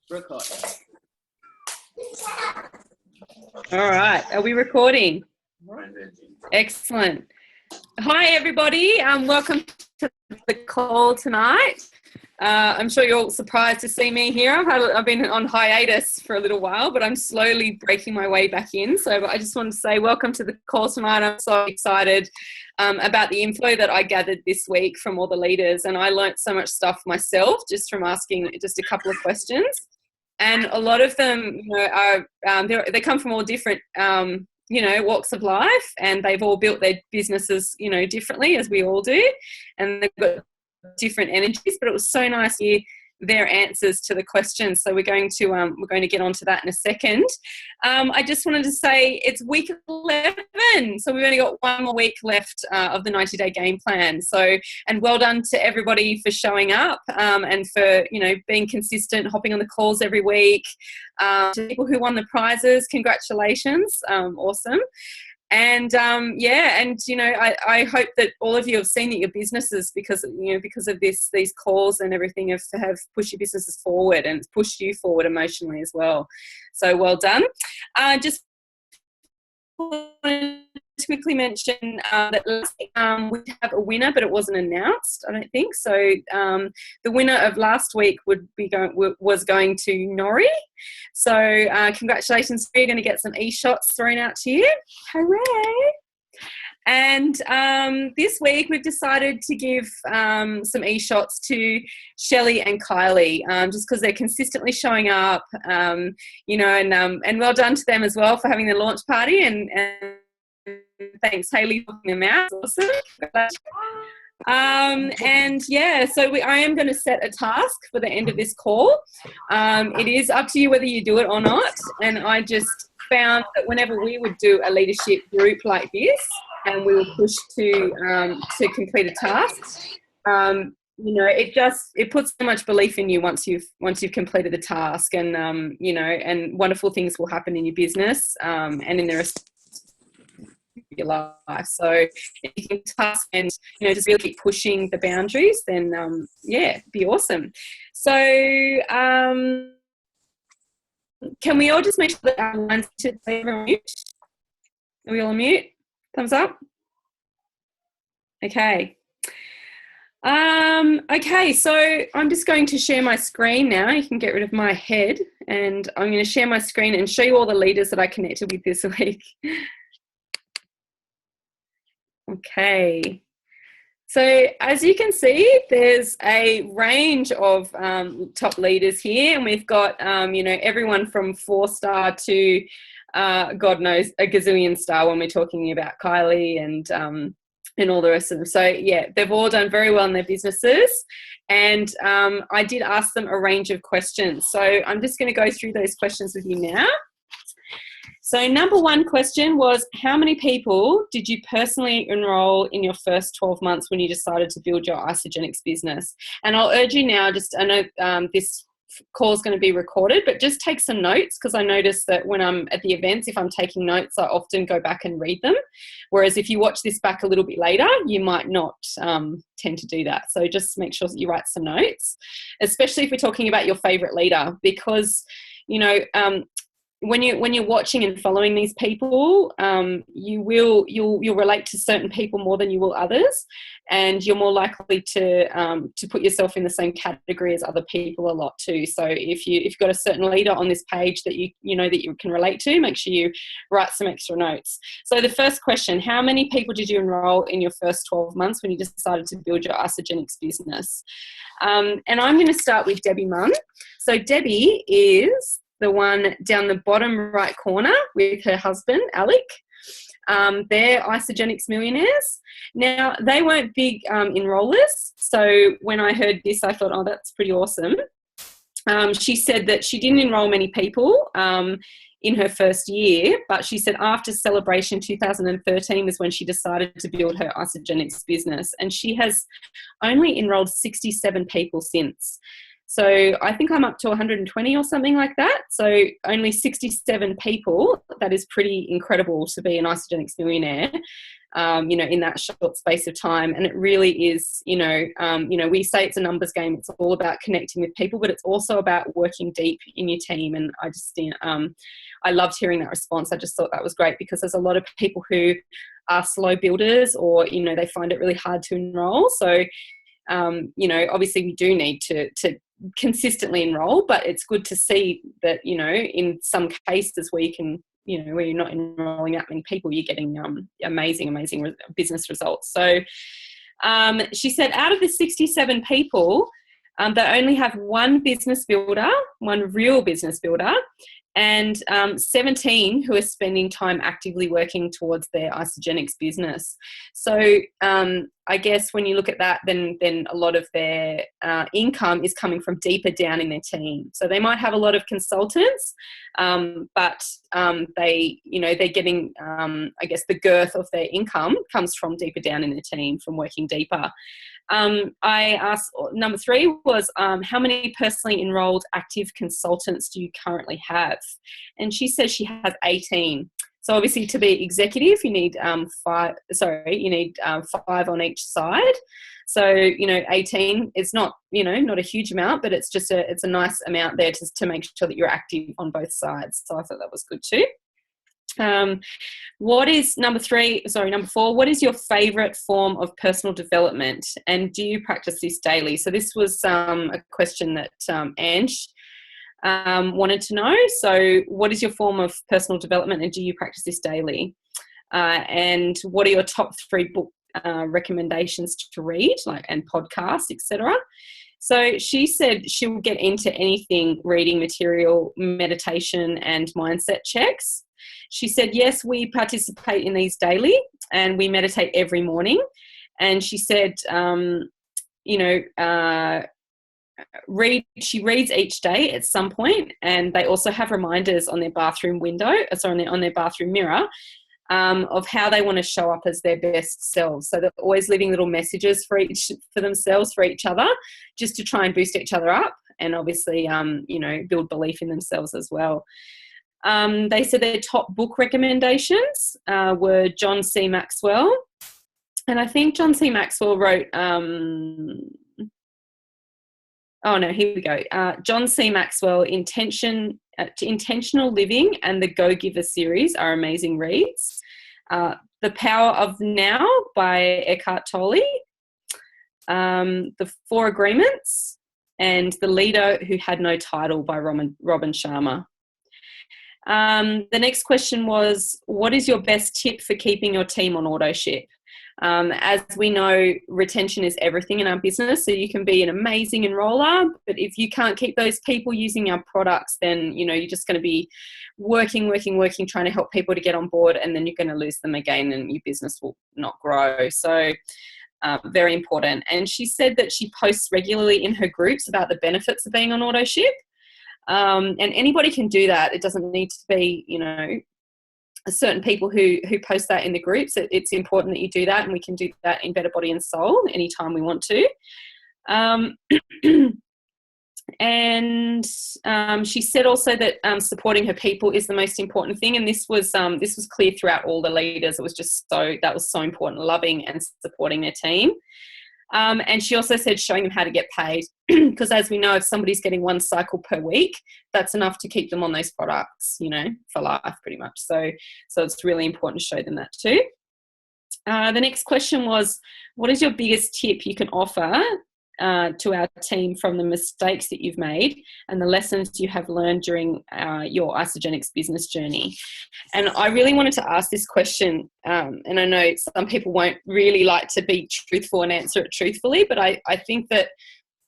Record. All right. Are we recording? Excellent. Hi, everybody. Welcome to the call tonight. I'm sure you're all surprised to see me here. I've been on hiatus for a little while, but I'm slowly breaking my way back in. So I just wanted to say welcome to the call tonight. I'm so excited about the info that I gathered this week from all the leaders, and I learnt so much stuff myself just from asking just a couple of questions. And a lot of them, are they come from all different walks of life, and they've all built their businesses differently, as we all do, and they've got different energies. But it was so nice to hear their answers to the questions. So we're going to get onto that in a second. I just wanted to say it's week 11, so we've only got one more week left of the 90-day game plan. So, and well done to everybody for showing up and for being consistent, hopping on the calls every week. To people who won the prizes, congratulations, awesome. And I hope that all of you have seen that your businesses, because of these calls and everything, have pushed your businesses forward, and it's pushed you forward emotionally as well. So well done. Just wanted to quickly mention that last week, we have a winner, but it wasn't announced, I don't think. So the winner of last week was going to Nori. So congratulations, you're going to get some e-shots thrown out to you. Hooray! And this week we've decided to give some e-shots to Shelley and Kylie, just because they're consistently showing up, and well done to them as well for having their launch party, and thanks Hayley for putting them out. Awesome. So I am going to set a task for the end of this call. It is up to you whether you do it or not, and I just found that whenever we would do a leadership group like this and we were pushed to complete a task, it puts so much belief in you once you've completed the task, and and wonderful things will happen in your business and in the rest of your life. So if you can task and just really keep pushing the boundaries, then be awesome. So can we all just make sure that our lines are mute? Are we all on mute? Thumbs up. Okay. Okay, so I'm just going to share my screen now. You can get rid of my head, and I'm going to share my screen and show you all the leaders that I connected with this week. Okay. So as you can see, there's a range of top leaders here, and we've got, everyone from 4-star to God knows a gazillion star when we're talking about Kylie and all the rest of them. So yeah, they've all done very well in their businesses, and I did ask them a range of questions. So I'm just going to go through those questions with you now. So number one question was, how many people did you personally enroll in your first 12 months when you decided to build your Isogenics business? And I'll urge you now, I know this call is going to be recorded, but just take some notes, because I notice that when I'm at the events, if I'm taking notes, I often go back and read them. Whereas if you watch this back a little bit later, you might not tend to do that. So just make sure that you write some notes, especially if we're talking about your favorite leader, because, when you're watching and following these people, you'll relate to certain people more than you will others, and you're more likely to put yourself in the same category as other people a lot too. So if you've got a certain leader on this page that you can relate to, make sure you write some extra notes. So the first question: how many people did you enroll in your first 12 months when you decided to build your Isogenics business? And I'm going to start with Debbie Munn. So Debbie is the one down the bottom right corner with her husband, Alec. They're Isogenics millionaires. Now, they weren't big enrollers, so when I heard this, I thought, oh, that's pretty awesome. She said that she didn't enroll many people in her first year, but she said after Celebration 2013 was when she decided to build her Isogenics business, and she has only enrolled 67 people since. So I think I'm up to 120 or something like that. So only 67 people. That is pretty incredible to be an Isogenics millionaire. in that short space of time. And it really is, we say it's a numbers game. It's all about connecting with people, but it's also about working deep in your team. And I just, I loved hearing that response. I just thought that was great, because there's a lot of people who are slow builders, or, they find it really hard to enroll. So, obviously we do need to consistently enroll, but it's good to see that, in some cases where you can, where you're not enrolling that many people, you're getting amazing business results. So she said out of the 67 people, they only have one real business builder, and 17 who are spending time actively working towards their Isagenix business. So I guess when you look at that, then a lot of their income is coming from deeper down in their team. So they might have a lot of consultants, but they're getting, I guess, the girth of their income comes from deeper down in their team, from working deeper. I asked, number 3 was, how many personally enrolled active consultants do you currently have? And she says she has 18. So obviously to be executive, you need 5 on each side. So, 18 is not, not a huge amount, but it's just it's a nice amount there to make sure that you're active on both sides. So I thought that was good too. What is number 4, what is your favorite form of personal development, and do you practice this daily? So this was a question that Ange wanted to know. So what is your form of personal development, and do you practice this daily? And what are your top 3 book recommendations to read, and podcasts, etc.? So she said she'll get into anything, reading material, meditation, and mindset checks. She said, yes, we participate in these daily, and we meditate every morning. And she said, she reads each day at some point, and they also have reminders on their bathroom on their bathroom mirror, of how they want to show up as their best selves. So they're always leaving little messages for themselves, for each other, just to try and boost each other up, and obviously, build belief in themselves as well. They said their top book recommendations were John C. Maxwell. And I think John C. Maxwell wrote, here we go. John C. Maxwell, Intentional Living and the Go-Giver series are amazing reads. The Power of Now by Eckhart Tolle. The 4 Agreements, and The Leader Who Had No Title by Robin Sharma. The next question was, what is your best tip for keeping your team on auto ship? As we know, retention is everything in our business. So you can be an amazing enroller, but if you can't keep those people using our products, then, you're just going to be working, trying to help people to get on board, and then you're going to lose them again, and your business will not grow. So very important. And she said that she posts regularly in her groups about the benefits of being on auto ship. And anybody can do that. It doesn't need to be, certain people who post that in the groups. It's important that you do that, and we can do that in Better Body and Soul anytime we want to. And she said also that supporting her people is the most important thing, and this was clear throughout all the leaders. It was just that was so important, loving and supporting their team. And she also said showing them how to get paid, because as we know, if somebody's getting 1 cycle per week, that's enough to keep them on those products, for life pretty much. So it's really important to show them that too. The next question was, what is your biggest tip you can offer to our team from the mistakes that you've made and the lessons you have learned during your Isagenix business journey? And I really wanted to ask this question, and I know some people won't really like to be truthful and answer it truthfully, but I think that,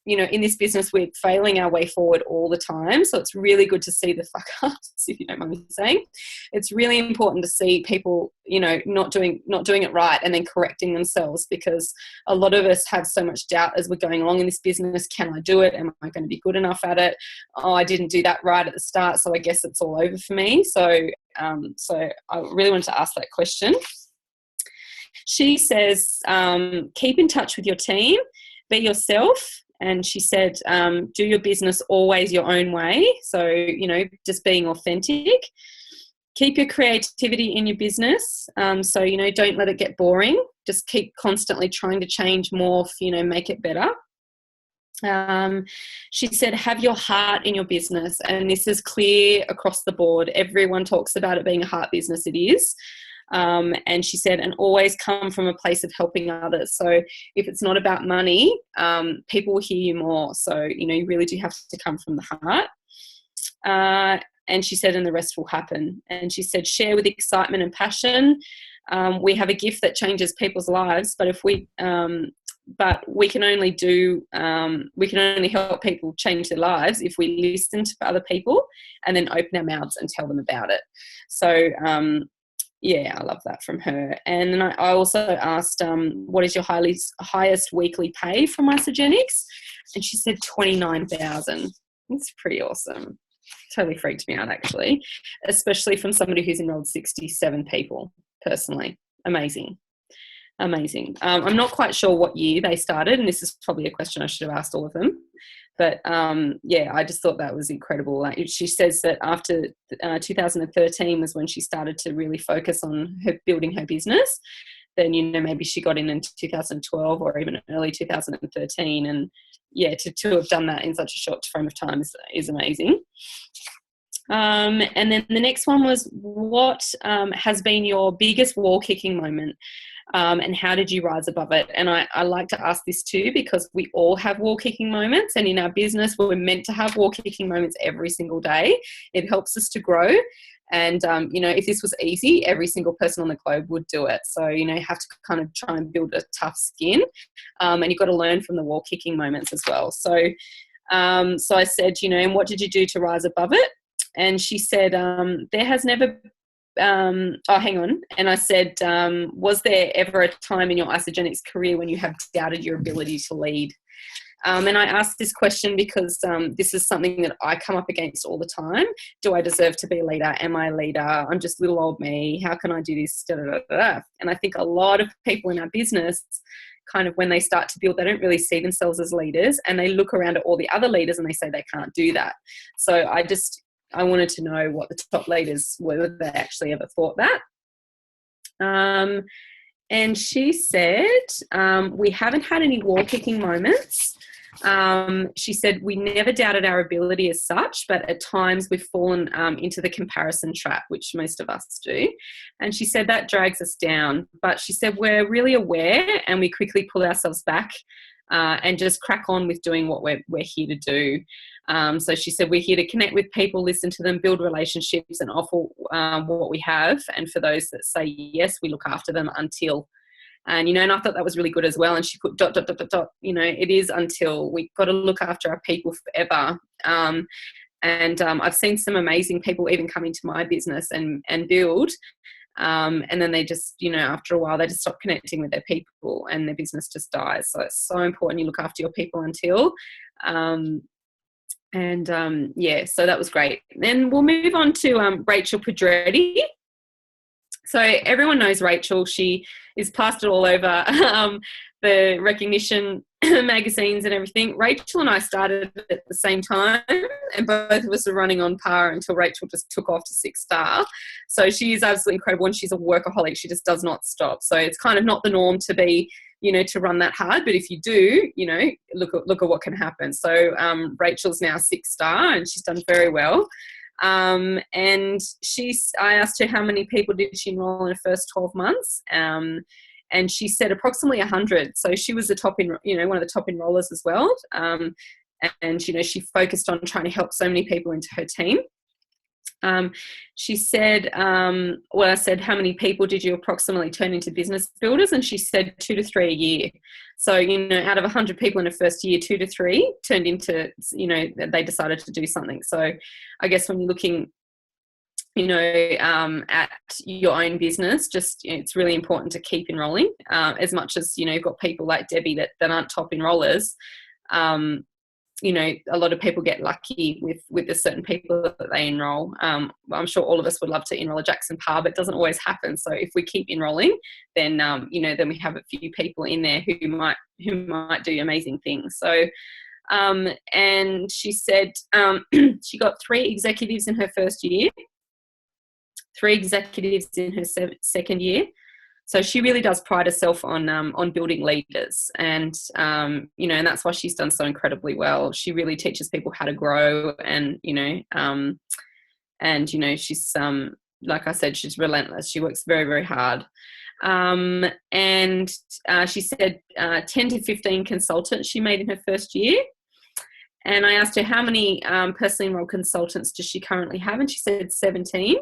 in this business, we're failing our way forward all the time. So it's really good to see the fuck ups, if you don't mind me saying. It's really important to see people, not doing it right and then correcting themselves, because a lot of us have so much doubt as we're going along in this business. Can I do it? Am I going to be good enough at it? Oh, I didn't do that right at the start, so I guess it's all over for me. So I really wanted to ask that question. She says, keep in touch with your team, be yourself. And she said, do your business always your own way. So, just being authentic. keep your creativity in your business. So, you know, don't let it get boring. Just keep constantly trying to change, morph, you know, make it better. She said, have your heart in your business. And this is clear across the board. Everyone talks about it being a heart business. It is. And she said, and always come from a place of helping others. So if it's not about money, people will hear you more. So, you know, you really do have to come from the heart. And she said, and the rest will happen. And she said, share with excitement and passion. We have a gift that changes people's lives, but we can only help people change their lives if we listen to other people and then open our mouths and tell them about it. So, yeah, I love that from her. And then I also asked, what is your highest weekly pay from Isogenics? And she said 29,000. It's pretty awesome. Totally freaked me out, actually, especially from somebody who's enrolled 67 people personally. Amazing. I'm not quite sure what year they started, and this is probably a question I should have asked all of them. But, yeah, I just thought that was incredible. Like, she says that after 2013 was when she started to really focus on building her business. Then, you know, maybe she got in 2012 or even early 2013. And, yeah, to have done that in such a short frame of time is amazing. And then the next one was, what has been your biggest wall-kicking moment? And how did you rise above it? And I like to ask this too, because we all have wall-kicking moments, and in our business we're meant to have wall-kicking moments every single day. It helps us to grow. And, you know, if this was easy, every single person on the globe would do it. So, you know, you have to kind of try and build a tough skin, and you've got to learn from the wall-kicking moments as well. So I said, you know, and what did you do to rise above it? And she said, there has never hang on. And I said, was there ever a time in your Isogenics career when you have doubted your ability to lead? And I asked this question because this is something that I come up against all the time. Do I deserve to be a leader? Am I a leader? I'm just little old me. How can I do this? Da, da, da, da. And I think a lot of people in our business, kind of when they start to build, they don't really see themselves as leaders, and they look around at all the other leaders and they say they can't do that. So I wanted to know what the top leaders, whether they actually ever thought that. And she said, we haven't had any wall-kicking moments. She said, we never doubted our ability as such, but at times we've fallen into the comparison trap, which most of us do. And she said that drags us down. But she said, we're really aware and we quickly pull ourselves back and just crack on with doing what we're here to do. So she said, we're here to connect with people, listen to them, build relationships and offer what we have. And for those that say yes, we look after them until. And, you know, and I thought that was really good as well. And she put ... You know, it is until. We've got to look after our people forever. And I've seen some amazing people even come into my business and build. And then they just, you know, after a while, they just stop connecting with their people and their business just dies. So it's so important you look after your people until. Yeah, so that was great. Then we'll move on to Rachel Pedretti. So everyone knows Rachel. She is plastered all over the recognition magazines and everything. Rachel and I started at the same time, and both of us are running on par until Rachel just took off to 6-star. So she is absolutely incredible, and she's a workaholic. She just does not stop. So it's kind of not the norm to be, you know, to run that hard. But if you do, you know, look at what can happen. So Rachel's now 6-star, and she's done very well. And I asked her how many people did she enroll in the first 12 months. And she said approximately 100. So she was one of the top enrollers as well. And, you know, she focused on trying to help so many people into her team. She said, I said, how many people did you approximately turn into business builders? And she said 2 to 3 a year. So, you know, out of 100 people in the first year, 2 to 3 turned into, you know, they decided to do something. So I guess when you're looking, you know, at your own business, just, you know, it's really important to keep enrolling. As much as, you know, you've got people like Debbie that aren't top enrollers. You know, a lot of people get lucky with the certain people that they enroll. I'm sure all of us would love to enroll a Jackson Parr, but it doesn't always happen. So if we keep enrolling, then you know, then we have a few people in there who might do amazing things. So and she said she got 3 executives in her first year. 3 executives in her second year. So she really does pride herself on building leaders, and and that's why she's done so incredibly well. She really teaches people how to grow, and she's like I said, she's relentless. She works very, very hard. And she said 10 to 15 consultants she made in her first year. And I asked her how many personally enrolled consultants does she currently have, and she said 17.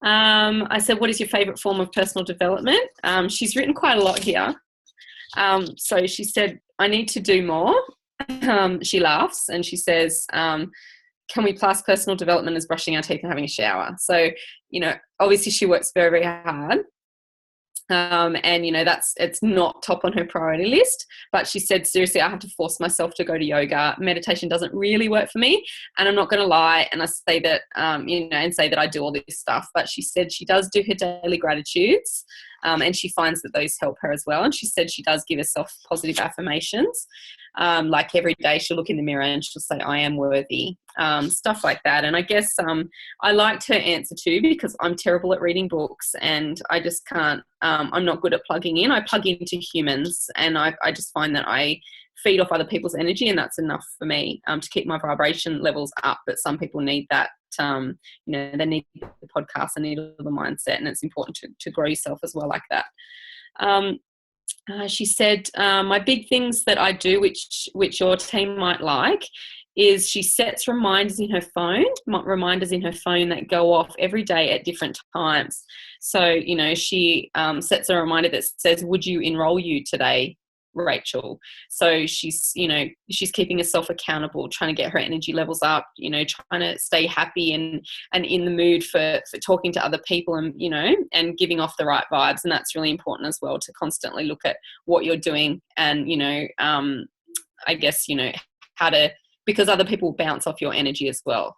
I said, what is your favourite form of personal development? She's written quite a lot here. So she said, I need to do more. She laughs and she says, can we class personal development as brushing our teeth and having a shower? So, obviously she works very, very hard. It's not top on her priority list, but she said, seriously, I have to force myself to go to yoga. Meditation doesn't really work for me. And I'm not going to lie. And I say that, and say that I do all this stuff, but she said she does do her daily gratitudes. And she finds that those help her as well. And she said she does give herself positive affirmations. Like every day she'll look in the mirror and she'll say, I am worthy, stuff like that. And I guess I liked her answer too, because I'm terrible at reading books and I just can't, I'm not good at plugging in. I plug into humans, and I just find that I feed off other people's energy, and that's enough for me to keep my vibration levels up. But some people need that. They need the podcast and need the mindset, and it's important to grow yourself as well like that. She said, my big things that I do, which your team might like, is she sets reminders in her phone that go off every day at different times. So, she sets a reminder that says, would you enroll you today, Rachel? So she's keeping herself accountable, trying to get her energy levels up, trying to stay happy and in the mood for talking to other people, and giving off the right vibes. And that's really important as well, to constantly look at what you're doing and, I guess, how to, because other people bounce off your energy as well.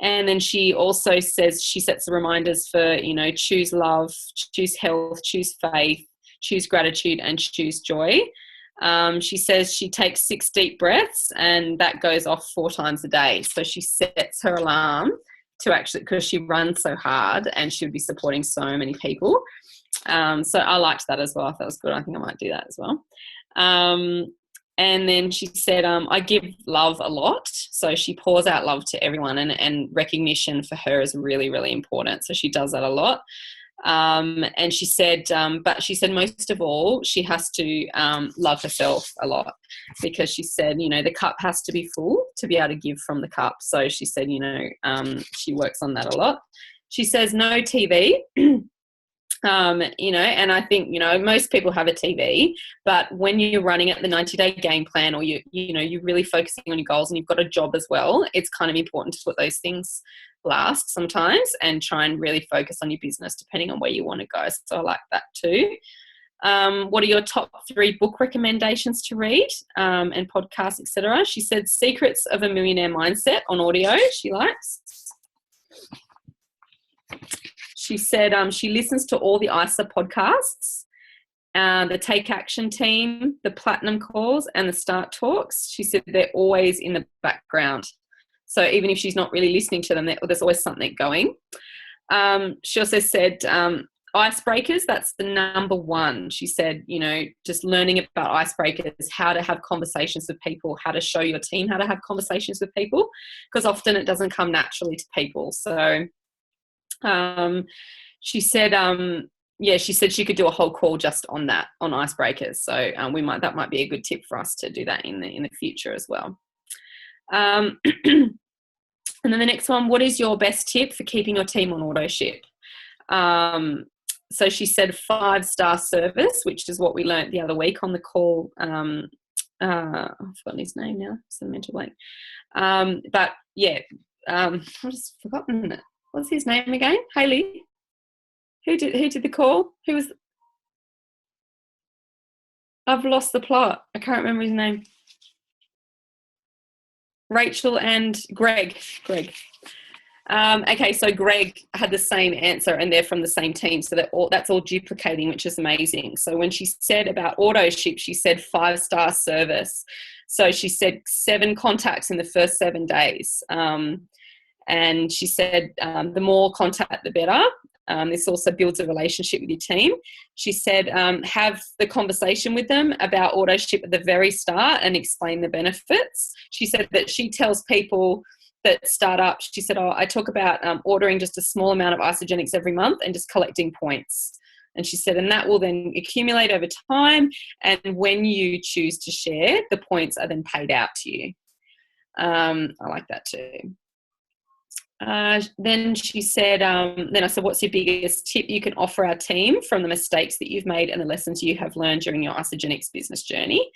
And then she also says she sets the reminders for, choose love, choose health, choose faith, choose gratitude, and choose joy. She says she takes 6 deep breaths, and that goes off 4 times a day. So she sets her alarm to actually, because she runs so hard and she would be supporting so many people. So I liked that as well. I thought it was good. I think I might do that as well. And then she said, I give love a lot. So she pours out love to everyone, and recognition for her is really, really important. So she does that a lot. And she said, most of all, she has to love herself a lot, because she said, the cup has to be full to be able to give from the cup. So she said, she works on that a lot. She says no TV. And I think, most people have a TV, but when you're running at the 90-day game plan, or you're really focusing on your goals and you've got a job as well, it's kind of important to put those things last sometimes and try and really focus on your business depending on where you want to go. So I like that too. What are your top 3 book recommendations to read, and podcasts, etc.? She said Secrets of a Millionaire Mindset on audio she likes. She said she listens to all the ISA podcasts, the Take Action team, the Platinum calls, and the Start Talks. She said they're always in the background. So even if she's not really listening to them, there's always something going. She also said icebreakers, that's the number 1. She said, just learning about icebreakers, how to have conversations with people, how to show your team how to have conversations with people, because often it doesn't come naturally to people. So she said, she said she could do a whole call just on that, on icebreakers. So that might be a good tip for us to do that in the future as well. And then the next one, what is your best tip for keeping your team on auto ship? So she said 5-star service, which is what we learnt the other week on the call. I've forgotten his name now. It's a mental blank. But yeah, I've just forgotten it. What's his name again? Hayley. Who did the call? Who was? I've lost the plot. I can't remember his name. Rachel and Greg. Okay, so Greg had the same answer, and they're from the same team, so that's all duplicating, which is amazing. So when she said about auto ship, she said 5-star service. So she said 7 contacts in the first 7 days. And she said the more contact, the better. This also builds a relationship with your team. She said have the conversation with them about auto ship at the very start and explain the benefits. She said that she tells people that start up, she said, I talk about ordering just a small amount of Isogenics every month and just collecting points. And she said, and that will then accumulate over time. And when you choose to share, the points are then paid out to you. I like that too. Then she said, then I said, what's your biggest tip you can offer our team from the mistakes that you've made and the lessons you have learned during your Isogenics business journey?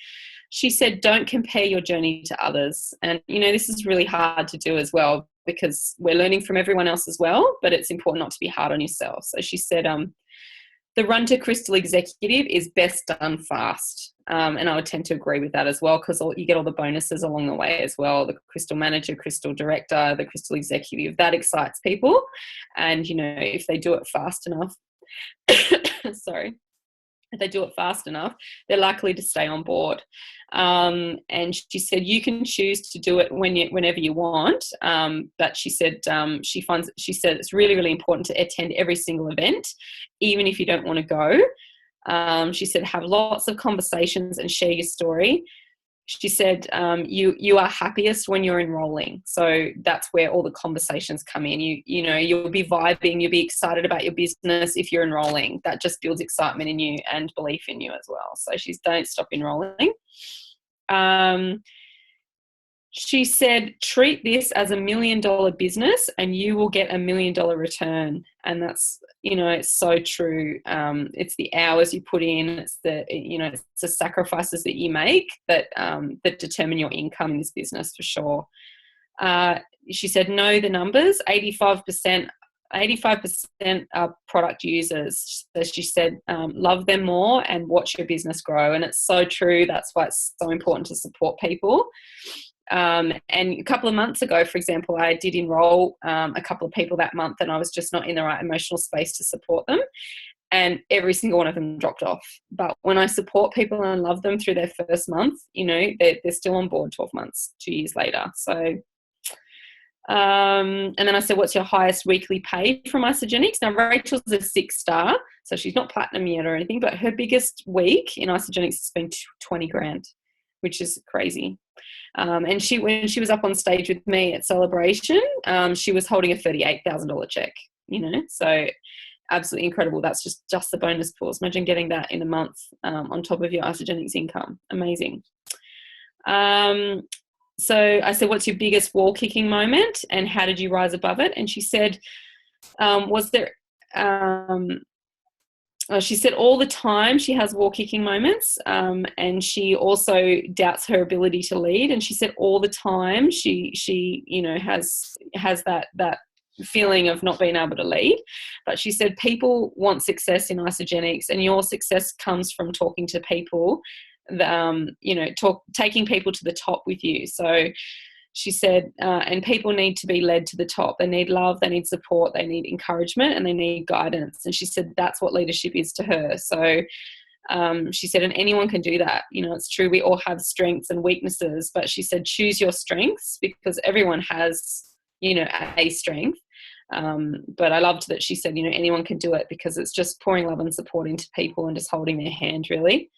She said, don't compare your journey to others. And, this is really hard to do as well because we're learning from everyone else as well, but it's important not to be hard on yourself. So she said, the run to Crystal Executive is best done fast. And I would tend to agree with that as well because you get all the bonuses along the way as well. The Crystal Manager, Crystal Director, the Crystal Executive, that excites people. And, if they do it fast enough, sorry, if they do it fast enough, they're likely to stay on board. And she said you can choose to do it whenever you want. But she said she said it's really, really important to attend every single event, even if you don't want to go. She said have lots of conversations and share your story. She said you are happiest when you're enrolling. So that's where all the conversations come in. You'll be vibing, you'll be excited about your business if you're enrolling. That just builds excitement in you and belief in you as well. So she's don't stop enrolling. She said, treat this as $1 million business and you will get $1 million return. And that's, it's so true. It's the hours you put in, it's it's the sacrifices that you make that determine your income in this business for sure. She said, know the numbers, 85% are product users. So she said, love them more and watch your business grow. And it's so true. That's why it's so important to support people. And a couple of months ago, for example, I did enroll a couple of people that month and I was just not in the right emotional space to support them. And every single one of them dropped off. But when I support people and love them through their first month, they're still on board 12 months, 2 years later. So, and then I said, what's your highest weekly pay from Isogenics? Now, Rachel's a 6-star, so she's not platinum yet or anything, but her biggest week in Isogenics has been 20 grand, which is crazy. And when she was up on stage with me at Celebration, she was holding a $38,000 check, so absolutely incredible. That's just the bonus pools. Imagine getting that in a month on top of your Isogenics income. Amazing. So I said, what's your biggest wall kicking moment and how did you rise above it? And she said, she said all the time she has wall kicking moments and she also doubts her ability to lead. And she said all the time she has that feeling of not being able to lead. But she said people want success in Isogenics and your success comes from talking to people, taking people to the top with you. So she said, and people need to be led to the top. They need love, they need support, they need encouragement, and they need guidance. And she said that's what leadership is to her. So she said, and anyone can do that. It's true, we all have strengths and weaknesses, but she said choose your strengths because everyone has, a strength. But I loved that she said, anyone can do it because it's just pouring love and support into people and just holding their hand, really.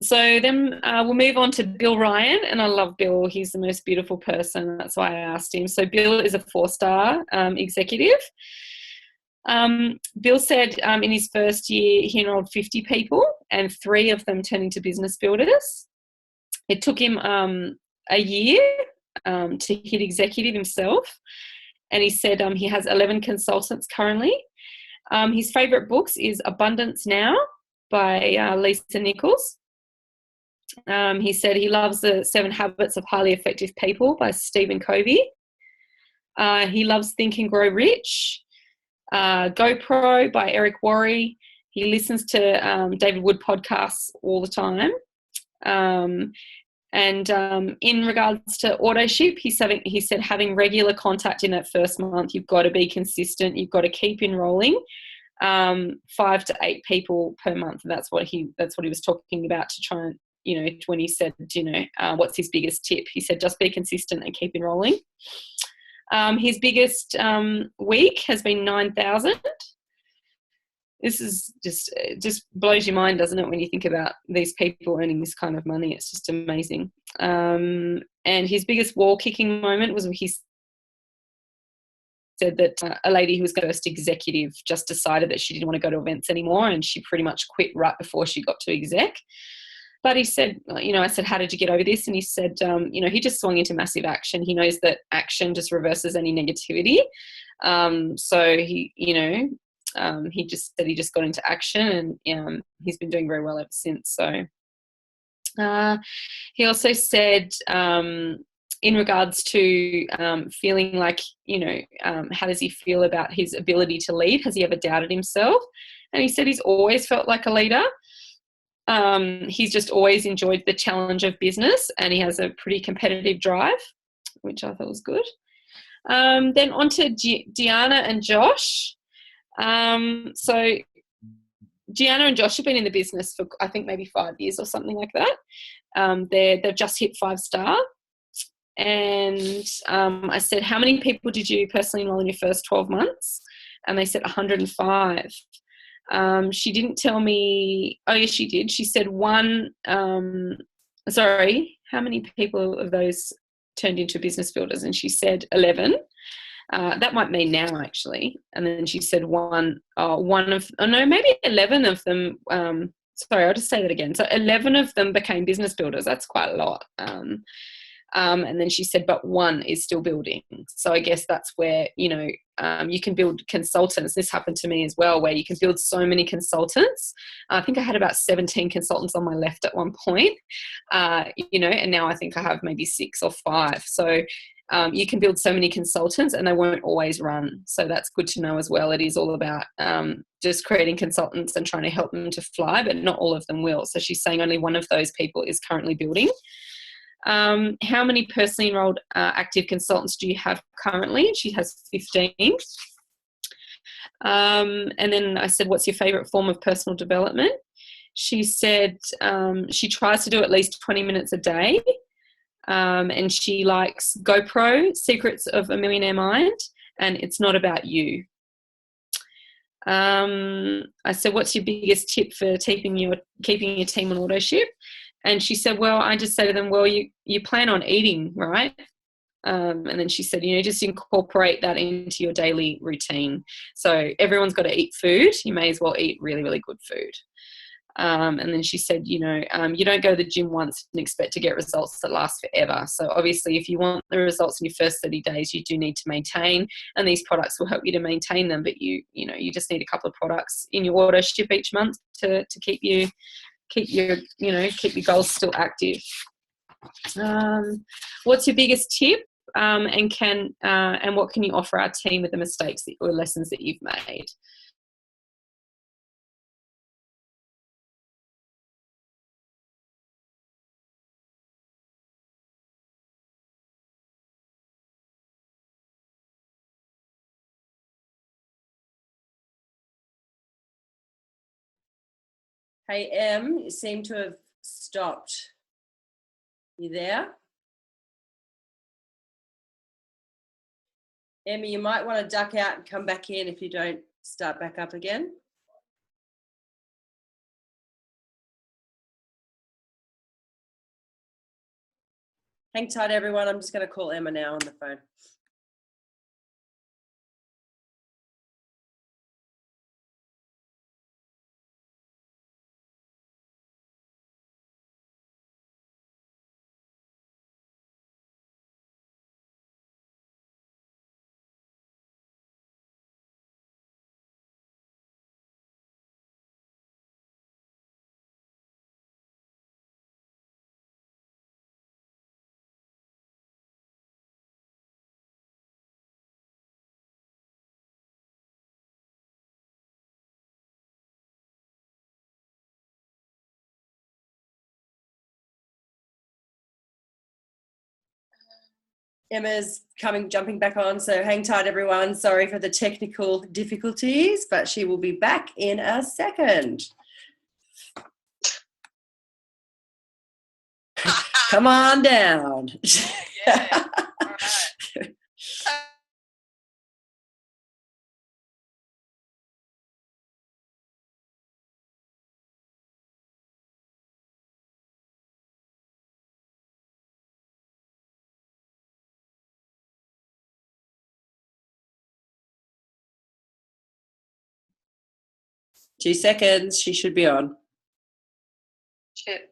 So then we'll move on to Bill Ryan, and I love Bill. He's the most beautiful person. That's why I asked him. So Bill is a 4-star executive. Bill said in his first year he enrolled 50 people and 3 of them turned into business builders. It took him a year to hit executive himself, and he said he has 11 consultants currently. His favourite books is Abundance Now by Lisa Nichols. He said he loves the 7 Habits of Highly Effective People by Stephen Covey. He loves Think and Grow Rich. GoPro by Eric Worre. He listens to David Wood podcasts all the time. And in regards to AutoShip, he said having regular contact in that first month, you've got to be consistent. You've got to keep enrolling 5 to 8 people per month. And that's what he was talking about to try and, when he said, what's his biggest tip? He said, just be consistent and keep enrolling. His biggest week has been 9,000. This is just blows your mind, doesn't it, when you think about these people earning this kind of money? It's just amazing. And his biggest wall kicking moment was when he said that a lady who was the first executive just decided that she didn't want to go to events anymore, and she pretty much quit right before she got to exec. But he said, I said, how did you get over this? And he said, he just swung into massive action. He knows that action just reverses any negativity. So he just said he just got into action, and he's been doing very well ever since. So he also said, in regards to feeling like, how does he feel about his ability to lead? Has he ever doubted himself? And he said he's always felt like a leader. He's just always enjoyed the challenge of business, and he has a pretty competitive drive, which I thought was good. Then on to Gianna and Josh. So Gianna and Josh have been in the business for, I think, maybe 5 years or something like that. They've just hit 5-star. And I said, how many people did you personally enroll in your first 12 months? And they said 105. She didn't tell me. Oh, yes, she did. She said how many people of those turned into business builders? And she said 11. That might mean now, actually. And then she said maybe 11 of them. Sorry, I'll just say that again. So 11 of them became business builders. That's quite a lot. And then she said, but one is still building. So I guess that's where, you can build consultants. This happened to me as well, where you can build so many consultants. I think I had about 17 consultants on my left at one point, and now I think I have maybe 6 or 5. So you can build so many consultants and they won't always run. So that's good to know as well. It is all about just creating consultants and trying to help them to fly, but not all of them will. So she's saying only one of those people is currently building. How many personally enrolled active consultants do you have currently? She has 15. And then I said, what's your favourite form of personal development? She said she tries to do at least 20 minutes a day. And she likes GoPro, Secrets of a Millionaire Mind, and It's Not About You. I said, what's your biggest tip for keeping your team on auto ship? And she said, well, I just say to them, well, you plan on eating, right? And then she said, just incorporate that into your daily routine. So everyone's got to eat food. You may as well eat really, really good food. And then she said, you don't go to the gym once and expect to get results that last forever. So obviously if you want the results in your first 30 days, you do need to maintain, and these products will help you to maintain them. But you just need a couple of products in your auto ship each month to keep your goals still active. What's your biggest tip? And what can you offer our team with the mistakes or lessons that you've made? Hey, Em, you seem to have stopped. You there? Emmy, you might want to duck out and come back in if you don't start back up again. Hang tight, everyone. I'm just going to call Emma now on the phone. Emma's jumping back on, so hang tight, everyone. Sorry for the technical difficulties, but she will be back in a second. Come on down. Yeah. All right. 2 seconds. She should be on. Shit.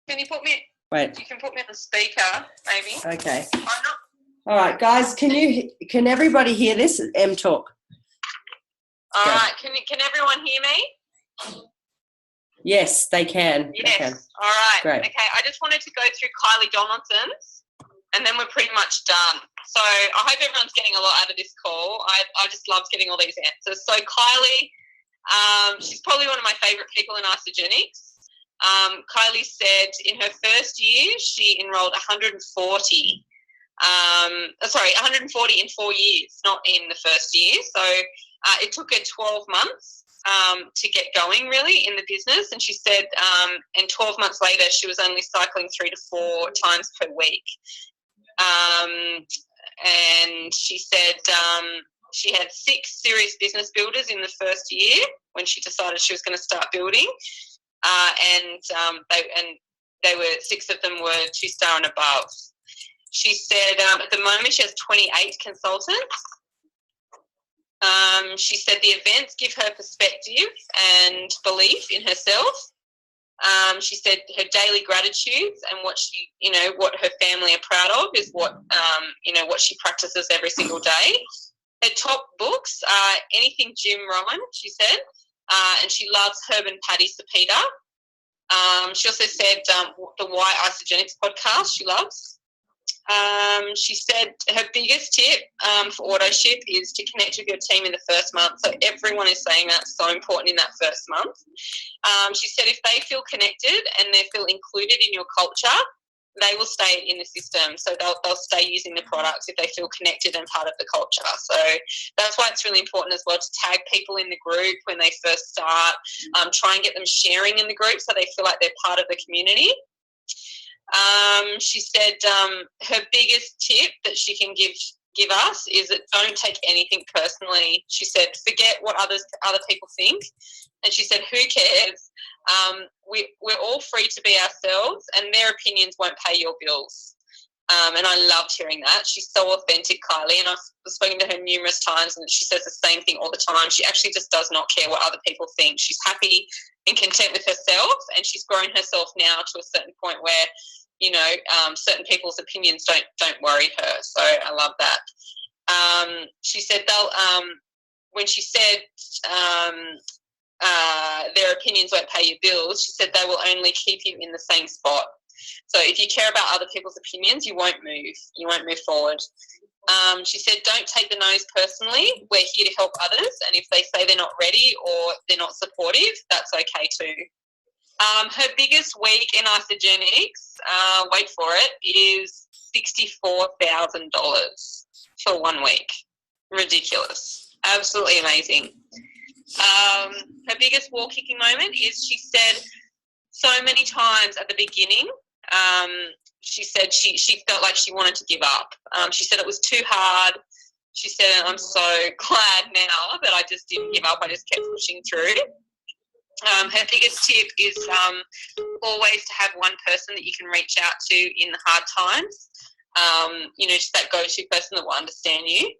Can you put me? Wait. You can put me on the speaker, maybe. Okay. I'm not. All right, guys. Can everybody hear this? M talk. All right. Can everyone hear me? Yes, they can. Yes. They can. All right. Great. Okay. I just wanted to go through Kylie Donaldson's, and then we're pretty much done. So I hope everyone's getting a lot out of this call. I just love getting all these answers. So Kylie, she's probably one of my favourite people in Isogenics. Kylie said in her first year she enrolled 140. 140 in 4 years, not in the first year. So it took her 12 months to get going really in the business. And she said, and 12 months later, she was only cycling 3 to 4 times per week. And she said she had 6 serious business builders in the first year when she decided she was going to start building. They were 6 of them were 2-star and above. She said at the moment she has 28 consultants. She said the events give her perspective and belief in herself. She said her daily gratitudes and what her family are proud of is what she practices every single day. Her top books are anything Jim Rohn, she said, and she loves Herb and Patty Sapita. She also said the Why Isogenics podcast she loves. She said her biggest tip for AutoShip is to connect with your team in the first month. So everyone is saying that's so important in that first month. She said if they feel connected and they feel included in your culture, they will stay in the system. So they'll stay using the products if they feel connected and part of the culture. So that's why it's really important as well to tag people in the group when they first start. Try and get them sharing in the group so they feel like they're part of the community. She said her biggest tip that she can give us is that don't take anything personally. She said forget what other people think, and she said who cares? We're all free to be ourselves, and their opinions won't pay your bills. And I loved hearing that. She's so authentic, Kylie, and I've spoken to her numerous times, and she says the same thing all the time. She actually just does not care what other people think. She's happy and content with herself, and she's grown herself now to a certain point where certain people's opinions don't worry her. So I love that. She said when she said their opinions won't pay your bills, she said they will only keep you in the same spot. So if you care about other people's opinions, you won't move. You won't move forward. She said don't take the no's personally. We're here to help others, and if they say they're not ready or they're not supportive, that's okay too. Her biggest week in Isogenics, wait for it, is $64,000 for 1 week. Ridiculous. Absolutely amazing. Her biggest wall kicking moment is she said so many times at the beginning, she said she felt like she wanted to give up. She said it was too hard. She said, I'm so glad now that I just didn't give up. I just kept pushing through. Her biggest tip is always to have one person that you can reach out to in the hard times, just that go-to person that will understand you.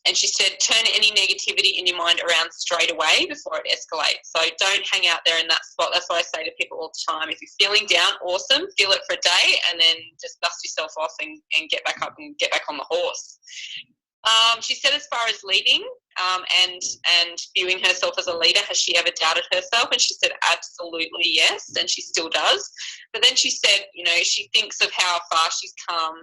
And she said turn any negativity in your mind around straight away before it escalates. So don't hang out there in that spot. That's what I say to people all the time. If you're feeling down, awesome, feel it for a day and then just dust yourself off and get back up and get back on the horse. She said as far as leading and viewing herself as a leader, has she ever doubted herself? And she said absolutely yes, and she still does. But then she said, she thinks of how far she's come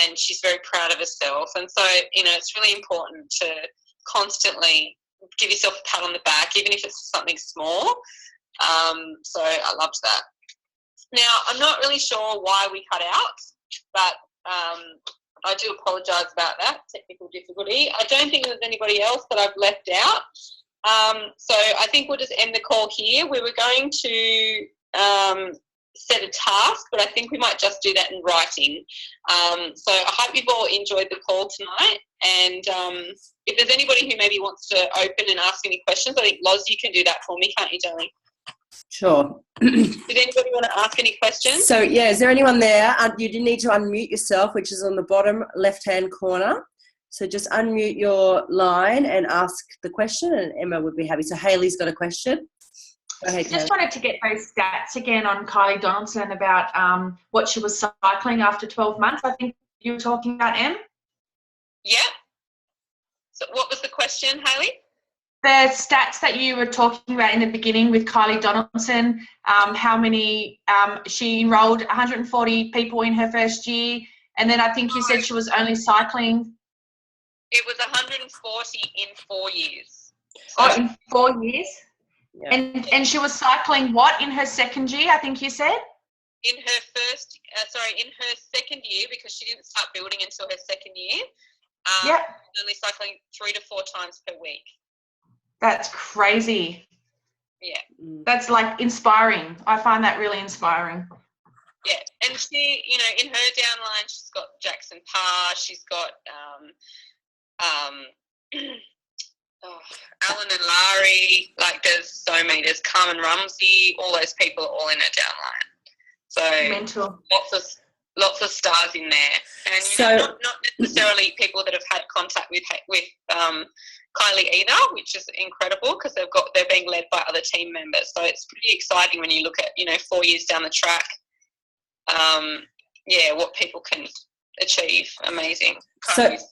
and she's very proud of herself. And so, it's really important to constantly give yourself a pat on the back, even if it's something small. So I loved that. Now, I'm not really sure why we cut out, but I do apologise about that technical difficulty. I don't think there's anybody else that I've left out. So I think we'll just end the call here. We were going to set a task, but I think we might just do that in writing. So I hope you've all enjoyed the call tonight. And if there's anybody who maybe wants to open and ask any questions, I think, Loz, you can do that for me, can't you, darling? Sure. Did anybody want to ask any questions? So, yeah, is there anyone there? You do need to unmute yourself, which is on the bottom left-hand corner. So just unmute your line and ask the question, and Emma would be happy. So Hayley's got a question. Go ahead, Just wanted to get those stats again on Kylie Donaldson about what she was cycling after 12 months. I think you were talking about, Em? Yeah. So what was the question, Hayley? The stats that you were talking about in the beginning with Kylie Donaldson, how many, she enrolled 140 people in her first year, and then I think you said she was only cycling. It was 140 in 4 years. So, in 4 years? Yeah. And she was cycling what in her second year, I think you said? In her second year, because she didn't start building until her second year, only cycling 3 to 4 times per week. That's crazy. Yeah. That's like inspiring. I find that really inspiring. Yeah. And she, in her downline, she's got Jackson Parr, she's got Alan and Larry, like there's so many. There's Carmen Rumsey, all those people are all in her downline. So mental. Lots of stars in there, and not necessarily people that have had contact with Kylie either, which is incredible because they're being led by other team members. So it's pretty exciting when you look at 4 years down the track. What people can achieve, amazing. Kylie's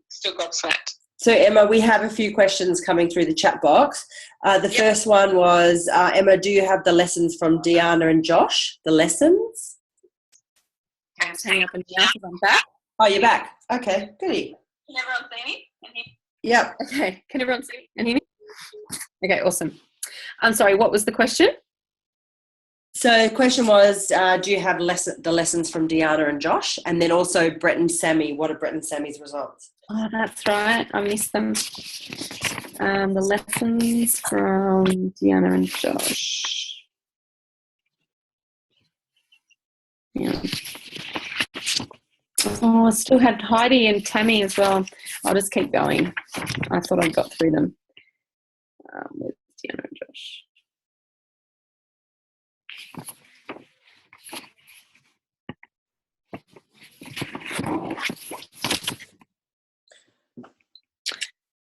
still gobsmacked. So, Emma, we have a few questions coming through the chat box. The first one was, Emma, do you have the lessons from Deanna and Josh? The lessons? I'm hanging up and down because I'm back. Oh, you're back. Okay, goody. Can everyone see me? Yep. Okay, can everyone see me and hear me? Okay, awesome. I'm sorry, what was the question? So the question was, do you have the lessons from Deanna and Josh? And then also Brett and Sammy. What are Brett and Sammy's results? Oh, that's right. I missed them. The lessons from Deanna and Josh. Yeah. Oh, I still had Heidi and Tammy as well. I'll just keep going. I thought I got through them with Deanna and Josh.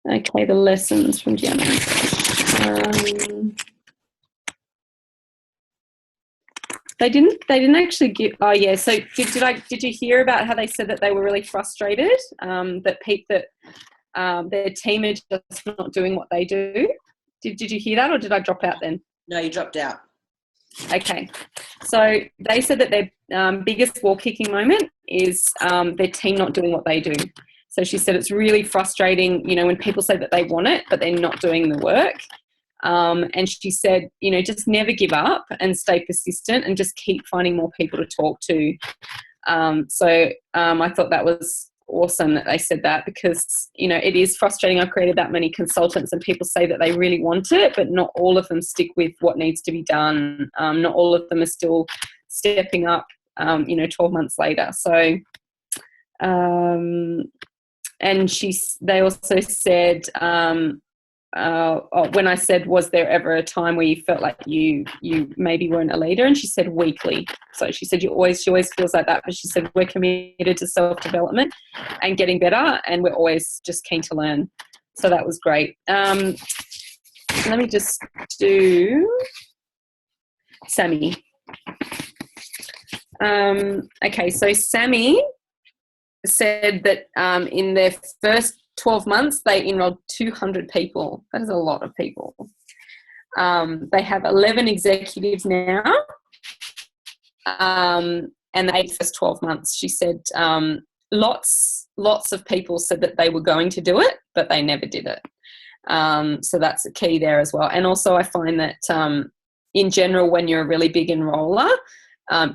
Okay, the lessons from Deanna and Josh. They didn't actually give. Oh yeah. So did you hear about how they said that they were really frustrated that their team are just not doing what they do? Did you hear that, or did I drop out then? No, you dropped out. Okay. So they said that their biggest wall kicking moment is their team not doing what they do. So she said it's really frustrating, when people say that they want it, but they're not doing the work. And she said, just never give up and stay persistent and just keep finding more people to talk to. So I thought that was awesome that they said that because, it is frustrating. I've created that many consultants and people say that they really want it, but not all of them stick with what needs to be done. Not all of them are still stepping up, 12 months later. So, and they also said, when I said, was there ever a time where you felt like you maybe weren't a leader? And she said weekly. So she said she always feels like that, but she said we're committed to self-development and getting better, and we're always just keen to learn. So that was great. Let me just do Sammy. Okay, so Sammy said that in their first 12 months, they enrolled 200 people. That is a lot of people. They have 11 executives now. And the first 12 months, she said lots of people said that they were going to do it, but they never did it. So that's a key there as well. And also I find that in general, when you're a really big enroller,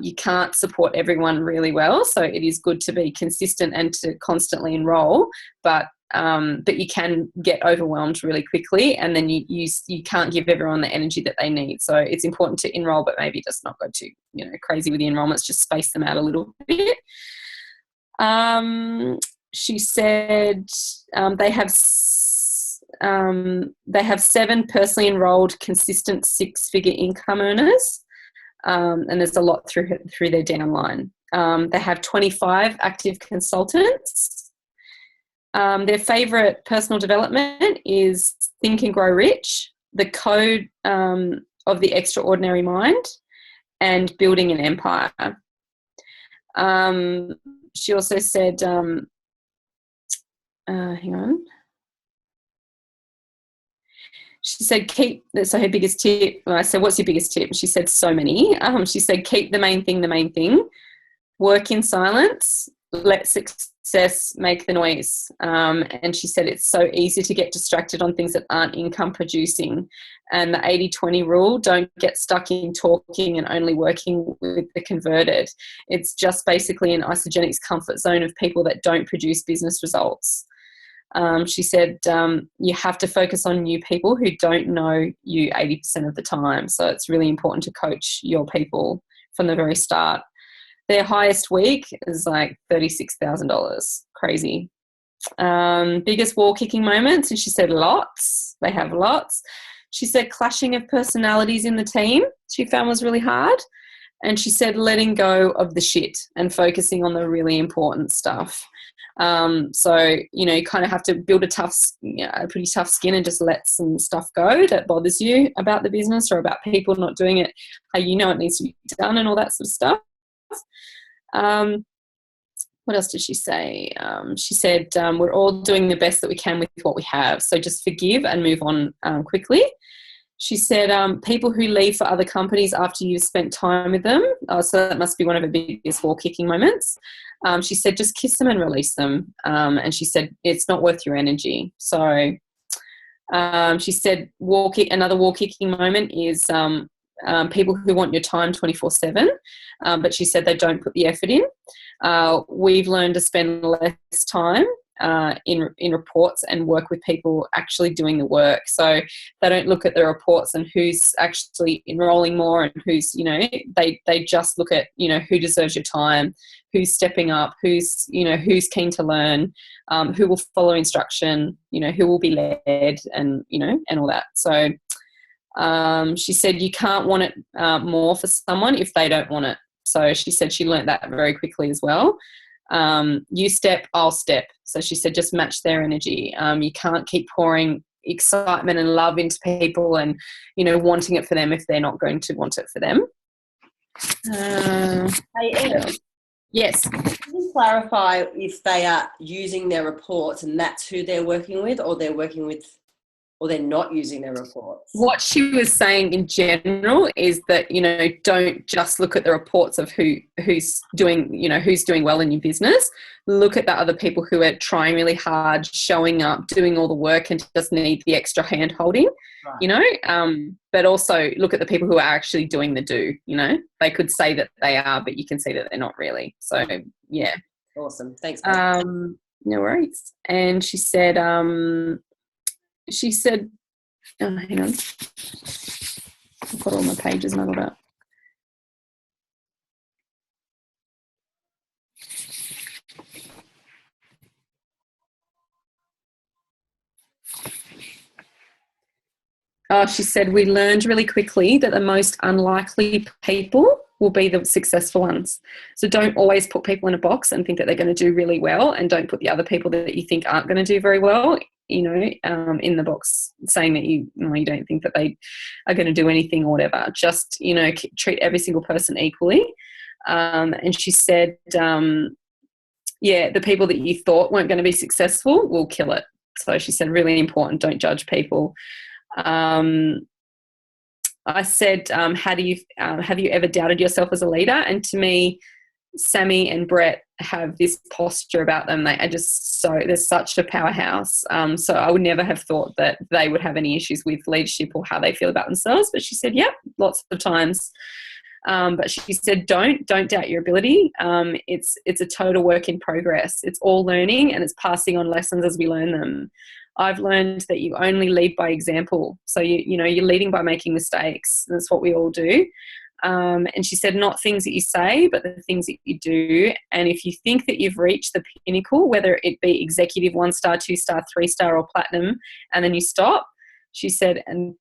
you can't support everyone really well. So it is good to be consistent and to constantly enroll, but you can get overwhelmed really quickly, and then you can't give everyone the energy that they need. So it's important to enroll, but maybe just not go too crazy with the enrollments. Just space them out a little bit. She said they have 7 personally enrolled, consistent 6-figure income earners, and there's a lot through their downline. They have 25 active consultants. Their favourite personal development is Think and Grow Rich, The Code of the Extraordinary Mind, and Building an Empire. She also said, hang on. She said, so her biggest tip, I said, what's your biggest tip? She said, so many. She said, keep the main thing, work in silence, let success make the noise. And she said it's so easy to get distracted on things that aren't income producing. And the 80-20 rule, don't get stuck in talking and only working with the converted. It's just basically an Isagenic's comfort zone of people that don't produce business results. She said you have to focus on new people who don't know you 80% of the time. So it's really important to coach your people from the very start. Their highest week is like $36,000. Crazy. Biggest wall kicking moments, and she said lots. They have lots. She said clashing of personalities in the team she found was really hard. And she said letting go of the shit and focusing on the really important stuff. So, you kind of have to build a pretty tough skin and just let some stuff go that bothers you about the business or about people not doing it how it needs to be done and all that sort of stuff. What else did she say? She said, we're all doing the best that we can with what we have. So just forgive and move on quickly. She said, people who leave for other companies after you've spent time with them. So that must be one of her biggest wall kicking moments. She said, just kiss them and release them. And she said, it's not worth your energy. So she said, another wall kicking moment is people who want your time 24/7, but she said they don't put the effort in. We've learned to spend less time in reports and work with people actually doing the work. So they don't look at the reports and who's actually enrolling more and who's, they just look at, who deserves your time, who's stepping up, who's keen to learn, who will follow instruction, who will be led and, and all that. So she said you can't want it more for someone if they don't want it. So she said she learnt that very quickly as well. You step, I'll step. So she said just match their energy. You can't keep pouring excitement and love into people and, wanting it for them if they're not going to want it for them. Hey, Em, yes. can you clarify if they are using their reports and that's who they're working with, or they're working with, or they're not using their reports? What she was saying in general is that, don't just look at the reports of who's doing well in your business. Look at the other people who are trying really hard, showing up, doing all the work and just need the extra hand holding, right. But also look at the people who are actually doing the do, They could say that they are, but you can see that they're not really. So, yeah. Awesome. Thanks. No worries. And she said, oh, hang on. I've got all my pages muddled up. Oh, she said, we learned really quickly that the most unlikely people will be the successful ones. So don't always put people in a box and think that they're going to do really well, and don't put the other people that you think aren't going to do very well, in the box, saying that you don't think that they are going to do anything or whatever. Just, treat every single person equally. And she said, the people that you thought weren't going to be successful will kill it. So she said, really important, don't judge people. I said, have you ever doubted yourself as a leader? And to me, Sammy and Brett have this posture about them. They're such a powerhouse. So I would never have thought that they would have any issues with leadership or how they feel about themselves. But she said, lots of times But she said, don't doubt your ability. It's a total work in progress. It's all learning, and it's passing on lessons as we learn them. I've learned that you only lead by example. So, you're leading by making mistakes. That's what we all do. And she said, not things that you say, but the things that you do. And if you think that you've reached the pinnacle, whether it be executive 1-star, 2-star, 3-star, or platinum, and then you stop, she said, and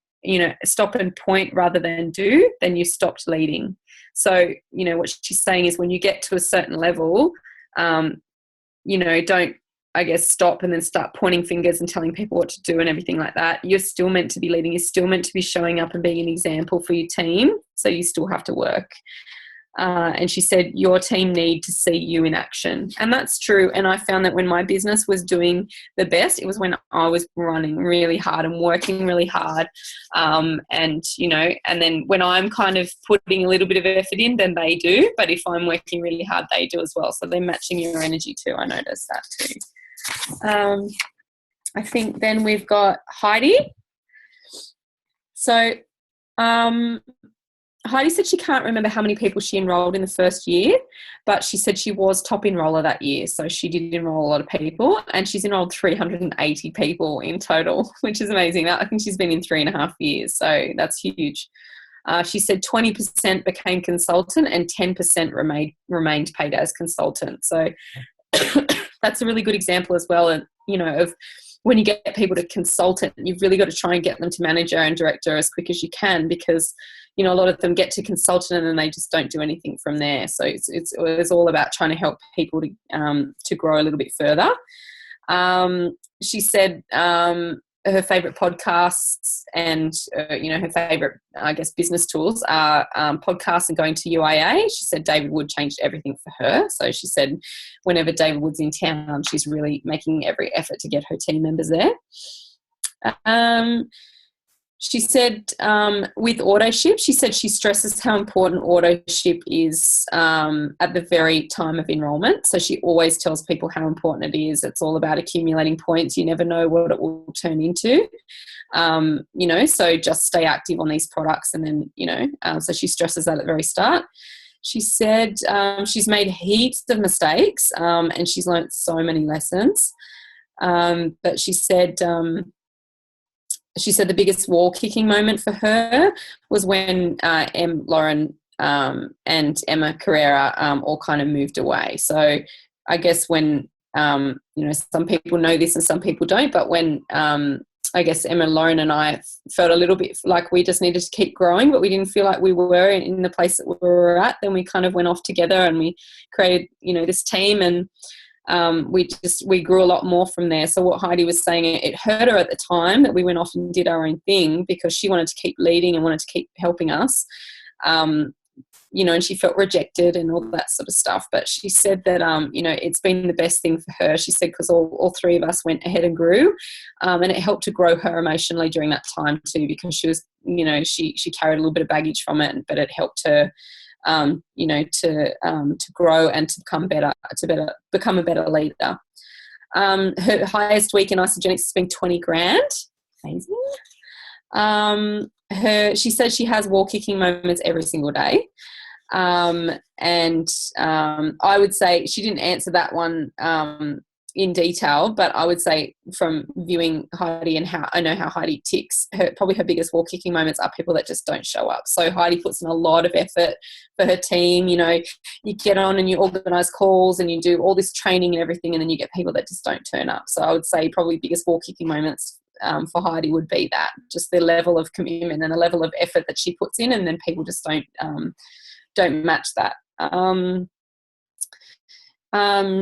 stop and point rather than do, then you stopped leading. So, what she's saying is when you get to a certain level, don't, I guess, stop and then start pointing fingers and telling people what to do and everything like that. You're still meant to be leading. You're still meant to be showing up and being an example for your team. So you still have to work. And she said, your team need to see you in action. And that's true. And I found that when my business was doing the best, it was when I was running really hard and working really hard. And then when I'm kind of putting a little bit of effort in, then they do. But if I'm working really hard, they do as well. So they're matching your energy too. I noticed that too. I think then we've got Heidi. So Heidi said she can't remember how many people she enrolled in the first year, but she said she was top enroller that year. So she did enroll a lot of people, and she's enrolled 380 people in total, which is amazing. I think she's been in 3.5 years. So that's huge. She said 20% became consultant and 10% remained paid as consultant. So that's a really good example as well, of when you get people to consultant, you've really got to try and get them to manager and director as quick as you can, because a lot of them get to consultant and then they just don't do anything from there. So it's all about trying to help people to grow a little bit further. She said her favourite podcasts and her favourite, I guess, business tools are podcasts and going to UIA. She said David Wood changed everything for her. So she said whenever David Wood's in town, she's really making every effort to get her team members there. She said with AutoShip, she said she stresses how important AutoShip is at the very time of enrolment. So she always tells people how important it is. It's all about accumulating points. You never know what it will turn into. So just stay active on these products. And then, so she stresses that at the very start. She said she's made heaps of mistakes and she's learnt so many lessons. But she said the biggest wall kicking moment for her was when Lauren and Emma Carrera all kind of moved away. So I guess when, some people know this and some people don't, but when I guess Emma, Lauren and I felt a little bit like we just needed to keep growing, but we didn't feel like we were in the place that we were at, then we kind of went off together and we created, this team, and we grew a lot more from there. So what Heidi was saying, it hurt her at the time that we went off and did our own thing, because she wanted to keep leading and wanted to keep helping us, and she felt rejected and all that sort of stuff. But she said that, it's been the best thing for her. She said because all three of us went ahead and grew, and it helped to grow her emotionally during that time too, because she was, she carried a little bit of baggage from it, but it helped her to grow and to become a better leader. Her highest week in Isogenics has been 20 grand. Amazing. She says she has wall kicking moments every single day. I would say she didn't answer that one in detail, but I would say from viewing Heidi and how I know how Heidi ticks, probably her biggest wall kicking moments are people that just don't show up. So Heidi puts in a lot of effort for her team. You get on and you organise calls and you do all this training and everything, and then you get people that just don't turn up. So I would say probably biggest wall kicking moments for Heidi would be that, just the level of commitment and the level of effort that she puts in, and then people just don't match that.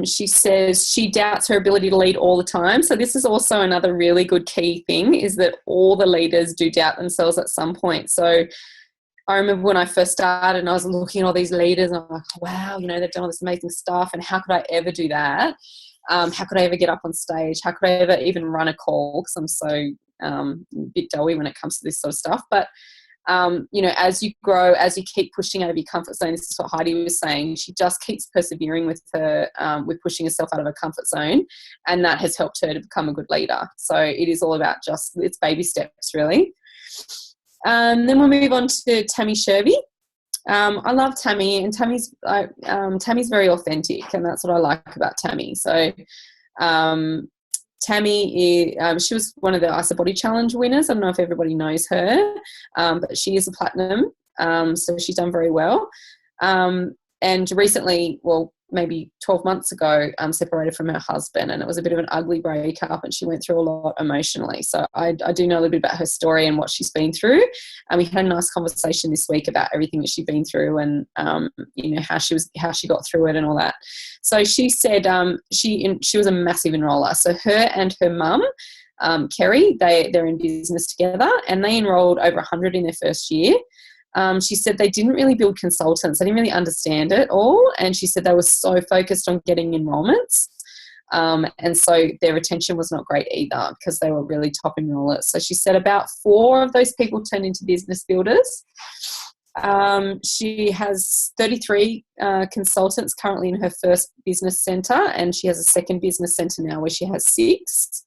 She says she doubts her ability to lead all the time. So this is also another really good key thing, is that all the leaders do doubt themselves at some point. So I remember when I first started and I was looking at all these leaders and I'm like, wow, they've done all this amazing stuff, and how could I ever do that? How could I ever get up on stage? How could I ever even run a call? Because I'm so a bit doughy when it comes to this sort of stuff. But as you grow, as you keep pushing out of your comfort zone, this is what Heidi was saying, she just keeps persevering with her, with pushing herself out of her comfort zone, and that has helped her to become a good leader. So it is all about it's baby steps, really. Then we'll move on to Tammy Sherby. I love Tammy, and Tammy's very authentic, and that's what I like about Tammy. So Tammy she was one of the Ice Body Challenge winners. I don't know if everybody knows her, but she is a platinum, so she's done very well. And recently, well, maybe 12 months ago, separated from her husband, and it was a bit of an ugly breakup, and she went through a lot emotionally. So I do know a little bit about her story and what she's been through. And we had a nice conversation this week about everything that she'd been through, and how she got through it and all that. So she said she was a massive enroller. So her and her mum, Kerry, they're in business together, and they enrolled over 100 in their first year. She said they didn't really build consultants. They didn't really understand it all. And she said they were so focused on getting enrollments. And so their retention was not great either because they were really top enrollers. So she said about 4 of those people turned into business builders. She has 33 consultants currently in her first business centre, and she has a second business centre now where she has 6.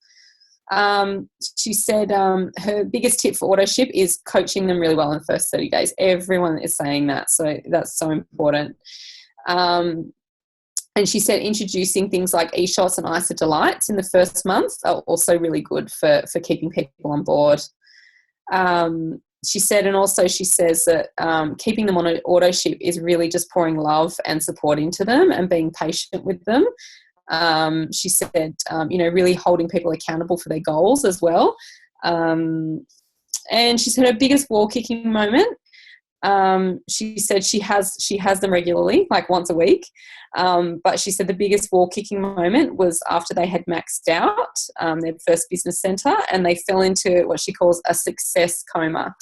She said her biggest tip for autoship is coaching them really well in the first 30 days. Everyone is saying that, so that's so important. And she said introducing things like e-shots and ISA Delights in the first month are also really good for keeping people on board. She said, and also she says that keeping them on an autoship is really just pouring love and support into them and being patient with them. She said, really holding people accountable for their goals as well. And she said her biggest wall kicking moment, she said she has them regularly, like once a week. But she said the biggest wall kicking moment was after they had maxed out their first business centre, and they fell into what she calls a success coma.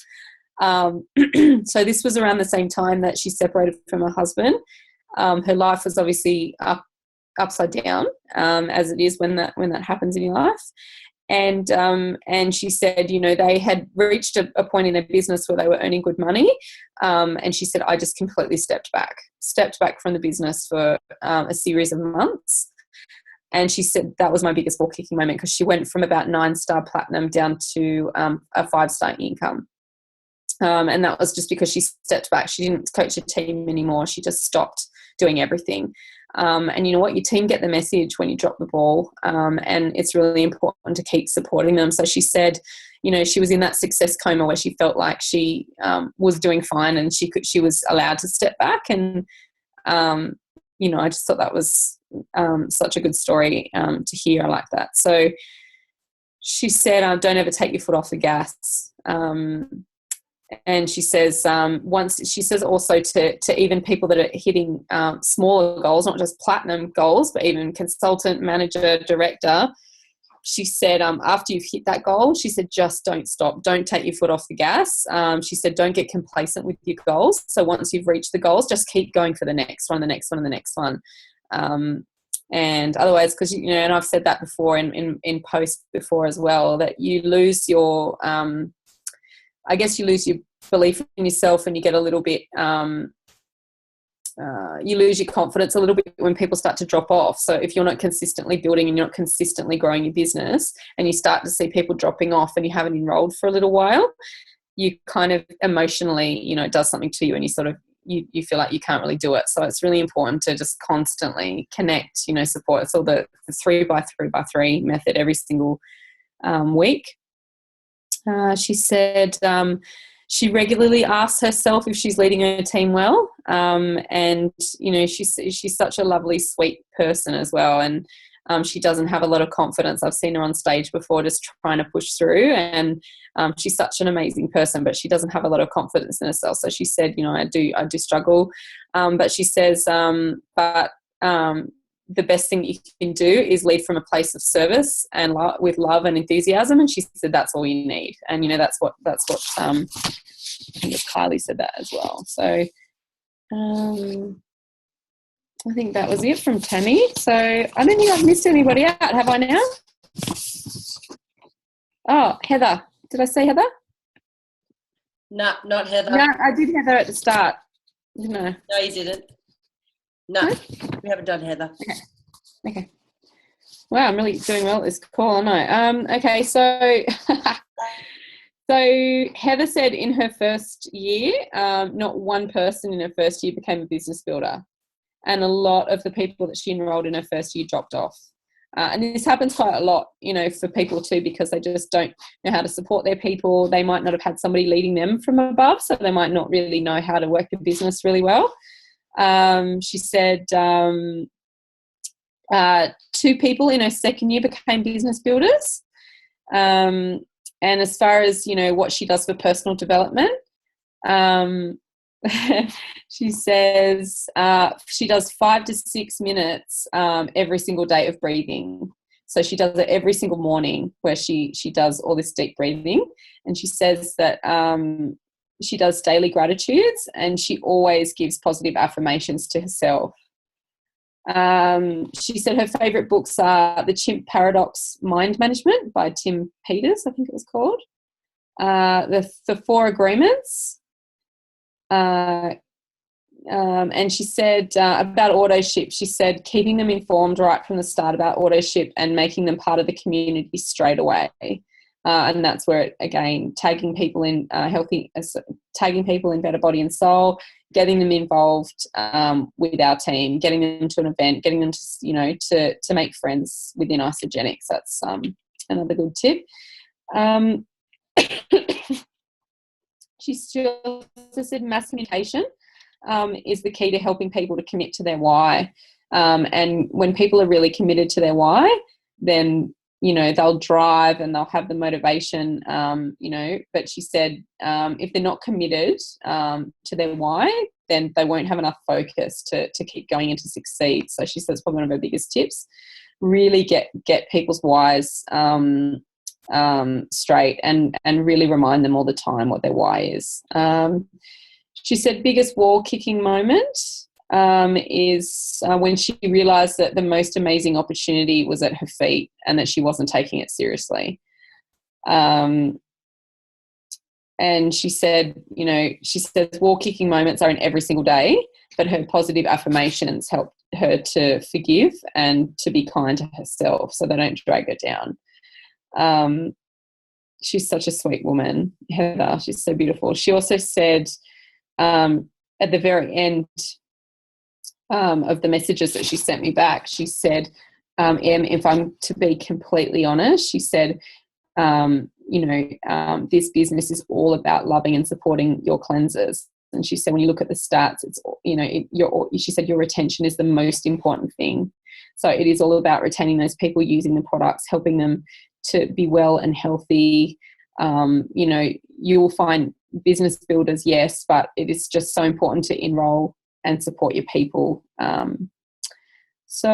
So this was around the same time that she separated from her husband. Her life was obviously upside down, as it is when that happens in your life. And she said, they had reached a point in their business where they were earning good money. And she said, I just completely stepped back from the business for a series of months. And she said that was my biggest ball kicking moment, because she went from about 9-star platinum down to a 5-star income. And that was just because she stepped back. She didn't coach a team anymore. She just stopped doing everything. And you know what? Your team get the message when you drop the ball, and it's really important to keep supporting them. So she said, she was in that success coma where she felt like she was doing fine and she was allowed to step back. And, I just thought that was such a good story to hear. I like that. So she said, don't ever take your foot off the gas. And she says also to even people that are hitting smaller goals, not just platinum goals, but even consultant, manager, director. She said after you've hit that goal, she said just don't stop, don't take your foot off the gas. She said don't get complacent with your goals. So once you've reached the goals, just keep going for the next one, the next one, and the next one. And otherwise, because and I've said that before in posts before as well, that you lose your you lose your belief in yourself, and you get a little bit, you lose your confidence a little bit when people start to drop off. So if you're not consistently building and you're not consistently growing your business, and you start to see people dropping off and you haven't enrolled for a little while, you kind of emotionally, it does something to you, and you sort of, you feel like you can't really do it. So it's really important to just constantly connect, support. It's all the 3x3x3 method every single week. She said she regularly asks herself if she's leading her team well, and she's such a lovely, sweet person as well, and she doesn't have a lot of confidence. I've seen her on stage before just trying to push through, and she's such an amazing person, but she doesn't have a lot of confidence in herself. So she said, I do struggle, but she says, the best thing you can do is lead from a place of service and with love and enthusiasm. And she said that's all you need. And that's what I think Kylie said that as well. So I think that was it from Tammy. So I don't think I've missed anybody out, have I now? Oh, Heather. Did I say Heather? No, not Heather. No, I did Heather at the start. No. No, you didn't. No, we haven't done Heather. Okay. Wow, I'm really doing well at this call, aren't I? Okay, so So Heather said in her first year, not one person in her first year became a business builder, and a lot of the people that she enrolled in her first year dropped off. And this happens quite a lot, you know, for people too, because they just don't know how to support their people. They might not have had somebody leading them from above, so they might not really know how to work a business really well. She said 2 people in her second year became business builders. And as far as, you know, what she does for personal development, she says she does 5 to 6 minutes every single day of breathing. So she does it every single morning, where she does all this deep breathing. And she says that she does daily gratitudes, and she always gives positive affirmations to herself. She said her favourite books are The Chimp Paradox Mind Management by Tim Peters, I think it was called. The 4 Agreements. And she said about Autoship, she said keeping them informed right from the start about Autoship and making them part of the community straight away. And that's where it, again, tagging people in tagging people in Better Body and Soul, getting them involved with our team, getting them to an event, getting them to, you know, to make friends within Isogenics. That's another good tip. She still said mass communication is the key to helping people to commit to their why. And when people are really committed to their why, then, you know, they'll drive and they'll have the motivation, you know. But she said if they're not committed to their why, then they won't have enough focus to keep going and to succeed. So she says it's probably one of her biggest tips. Really get people's whys straight and really remind them all the time what their why is. She said biggest wall kicking moment is when she realised that the most amazing opportunity was at her feet and that she wasn't taking it seriously. And she said, you know, she says wall kicking moments are in every single day, but her positive affirmations help her to forgive and to be kind to herself so they don't drag her down. She's such a sweet woman, Heather. She's so beautiful. She also said at the very end of the messages that she sent me back, she said, if I'm to be completely honest, she said, you know, this business is all about loving and supporting your cleansers. And she said, when you look at the stats, it's, you know, she said your retention is the most important thing. So it is all about retaining those people using the products, helping them to be well and healthy. You know, you will find business builders, yes, but it is just so important to enroll and support your people. So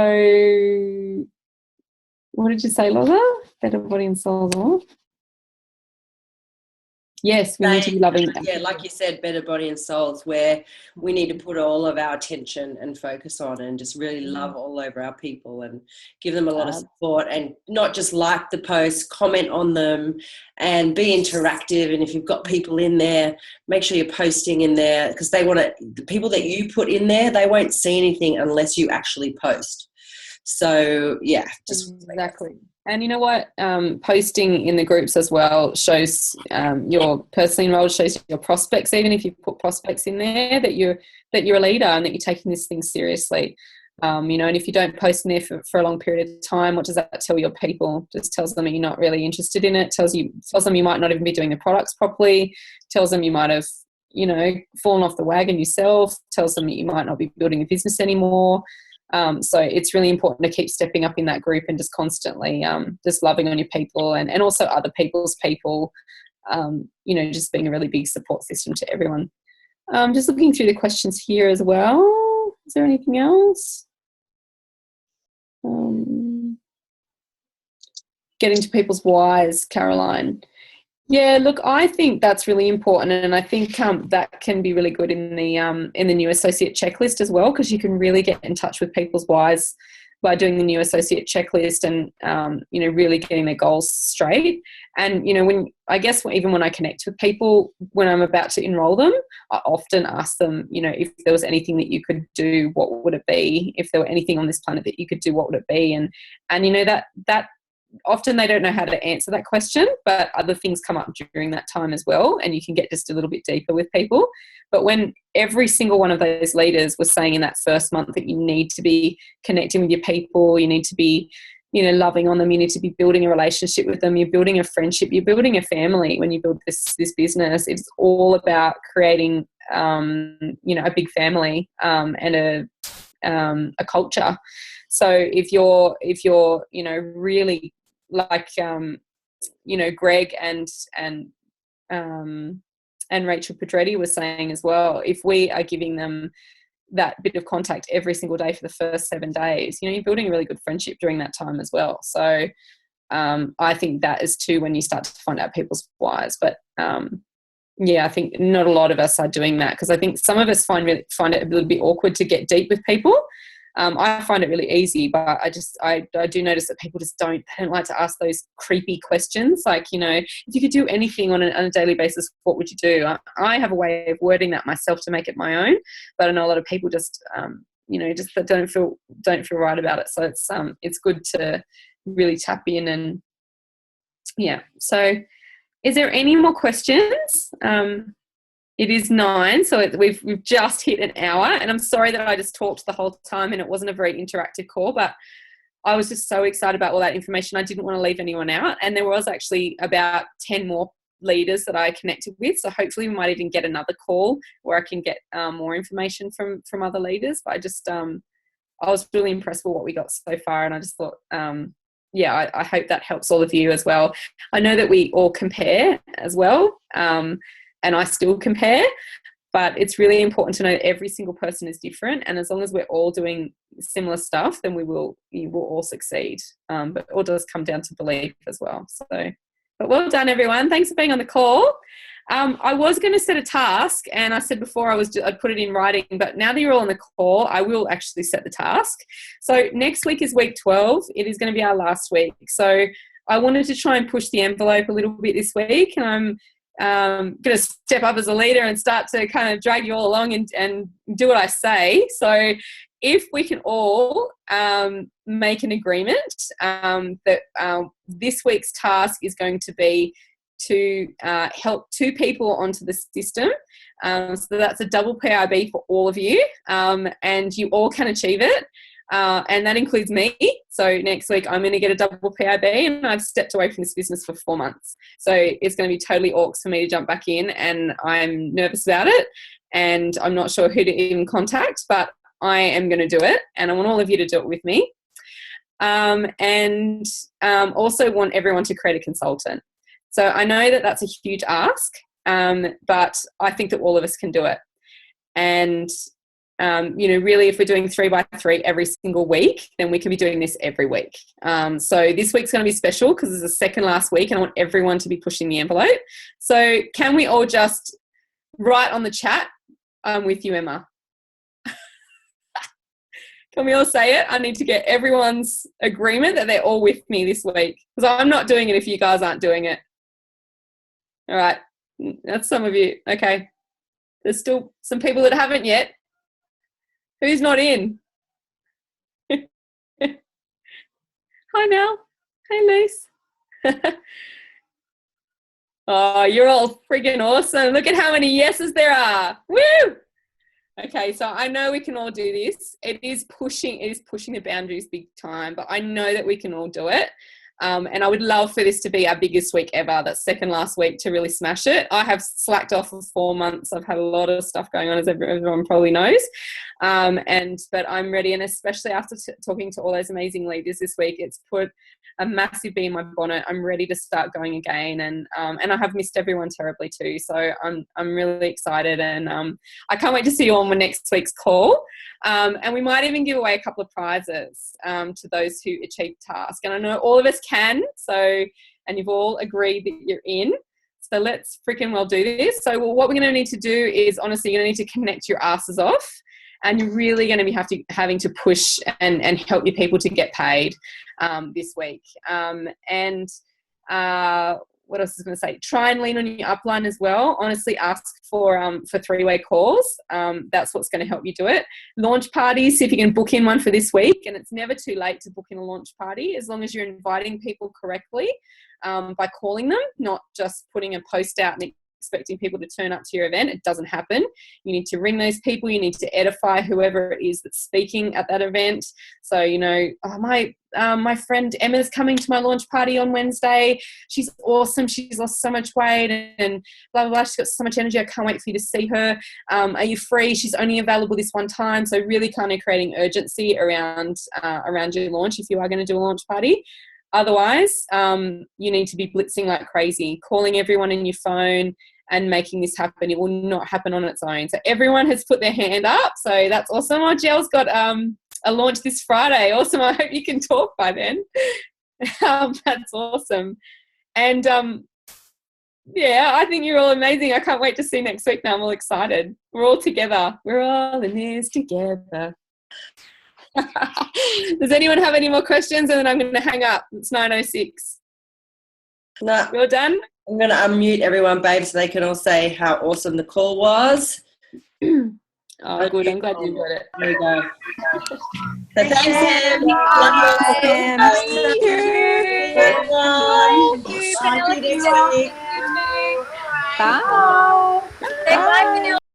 what did you say, Lola? Better Body and Soul. Yes, we need to be loving. Yeah, like you said, Better Body and Souls, where we need to put all of our attention and focus on and just really love all over our people and give them a lot of support, and not just like the posts, comment on them and be interactive. And if you've got people in there, make sure you're posting in there, because they want to, the people that you put in there, they won't see anything unless you actually post. So yeah, just exactly. And you know what? Posting in the groups as well shows your personally enrolled, shows your prospects, even if you put prospects in there, that you're a leader and that you're taking this thing seriously. You know, and if you don't post in there for a long period of time, what does that tell your people? Just tells them that you're not really interested in it. Tells them you might not even be doing the products properly. Tells them you might have, you know, fallen off the wagon yourself. Tells them that you might not be building a business anymore. So it's really important to keep stepping up in that group and just constantly just loving on your people and also other people's people, you know, just being a really big support system to everyone. Just looking through the questions here as well. Is there anything else? Getting to people's whys, Caroline. Yeah, look, I think that's really important, and I think that can be really good in the new associate checklist as well, because you can really get in touch with people's whys by doing the new associate checklist and you know, really getting their goals straight. And you know, even when I connect with people when I'm about to enroll them, I often ask them, you know, if there was anything that you could do, what would it be? If there were anything on this planet that you could do, what would it be? And you know, that often they don't know how to answer that question, but other things come up during that time as well, and you can get just a little bit deeper with people. But when every single one of those leaders was saying in that first month that you need to be connecting with your people, you need to be, loving on them, you need to be building a relationship with them, you're building a friendship, you're building a family. When you build this business, it's all about creating, a big family and a culture. So if you're really like Greg and Rachel Pedretti was saying as well, if we are giving them that bit of contact every single day for the first 7 days, you're building a really good friendship during that time as well. So I think that is too when you start to find out people's whys. But I think not a lot of us are doing that, because I think some of us find it a little bit awkward to get deep with people. I find it really easy, but I do notice that people just don't like to ask those creepy questions. Like, if you could do anything on a daily basis, what would you do? I have a way of wording that myself to make it my own, but I know a lot of people just don't feel right about it. So it's good to really tap in and So is there any more questions? It is 9, so we've just hit an hour, and I'm sorry that I just talked the whole time and it wasn't a very interactive call, but I was just so excited about all that information. I didn't want to leave anyone out, and there was actually about 10 more leaders that I connected with, so hopefully we might even get another call where I can get more information from other leaders. But I was really impressed with what we got so far, and I just thought, I hope that helps all of you as well. I know that we all compare as well, and I still compare, but it's really important to know that every single person is different, and as long as we're all doing similar stuff, then we will all succeed. But it all does come down to belief as well. So, but well done, everyone. Thanks for being on the call. I was going to set a task, and I said before I'd put it in writing, but now that you're all on the call, I will actually set the task. So next week is week 12. It is going to be our last week. So I wanted to try and push the envelope a little bit this week, and I'm going to step up as a leader and start to kind of drag you all along and do what I say. So if we can all make an agreement that this week's task is going to be to help 2 people onto the system. So that's a double PIB for all of you, and you all can achieve it. And that includes me. So next week I'm going to get a double PIB, and I've stepped away from this business for 4 months. So it's going to be totally awkward for me to jump back in, and I'm nervous about it, and I'm not sure who to even contact, but I am going to do it, and I want all of you to do it with me. And also want everyone to create a consultant. So I know that that's a huge ask, but I think that all of us can do it. And really, if we're doing 3 by 3 every single week, then we can be doing this every week. So this week's going to be special because it's the second last week, and I want everyone to be pushing the envelope. So can we all just write on the chat, I'm with you, Emma? Can we all say it? I need to get everyone's agreement that they're all with me this week, because I'm not doing it if you guys aren't doing it. All right. That's some of you. Okay. There's still some people that haven't yet. Who's not in? Hi, Mel. Hey, Lise. Oh, you're all friggin' awesome. Look at how many yeses there are. Woo! Okay, so I know we can all do this. It is pushing the boundaries big time, but I know that we can all do it. And I would love for this to be our biggest week ever, that second last week, to really smash it. I have slacked off for 4 months. I've had a lot of stuff going on, as everyone probably knows. But I'm ready, and especially after talking to all those amazing leaders this week, it's put a massive bee in my bonnet. I'm ready to start going again, and I have missed everyone terribly too. So I'm really excited, and I can't wait to see you on next week's call. And we might even give away a couple of prizes to those who achieve the task. And I know all of us can, and you've all agreed that you're in. So let's freaking well do this. So what we're going to need to do is, honestly, you're going to need to connect your asses off, and you're really going to be having to push and help your people to get paid this week. what else is going to say? Try and lean on your upline as well. Honestly, ask for three-way calls. That's what's going to help you do it. Launch parties, see if you can book in one for this week. And it's never too late to book in a launch party as long as you're inviting people correctly by calling them, not just putting a post out and expecting people to turn up to your event. It doesn't happen. You need to ring those people. You need to edify whoever it is that's speaking at that event. So, you know, my friend Emma's coming to my launch party on Wednesday. She's awesome. She's lost so much weight and blah, blah, blah. She's got so much energy. I can't wait for you to see her. Are you free? She's only available this one time. So really kind of creating urgency around your launch if you are going to do a launch party. Otherwise, you need to be blitzing like crazy, calling everyone in your phone and making this happen. It will not happen on its own. So everyone has put their hand up. So that's awesome. Oh, Jell's got a launch this Friday. Awesome. I hope you can talk by then. That's awesome. And yeah, I think you're all amazing. I can't wait to see you next week now. I'm all excited. We're all together. We're all in this together. Does anyone have any more questions? And then I'm going to hang up. It's 9:06. No, We're done? I'm going to unmute everyone, babe, so they can all say how awesome the call was. Oh, good. I'm glad you got it. There you go. So thanks, Em. Thank you. Everyone. See you next week. Bye. Say bye, Vanilla.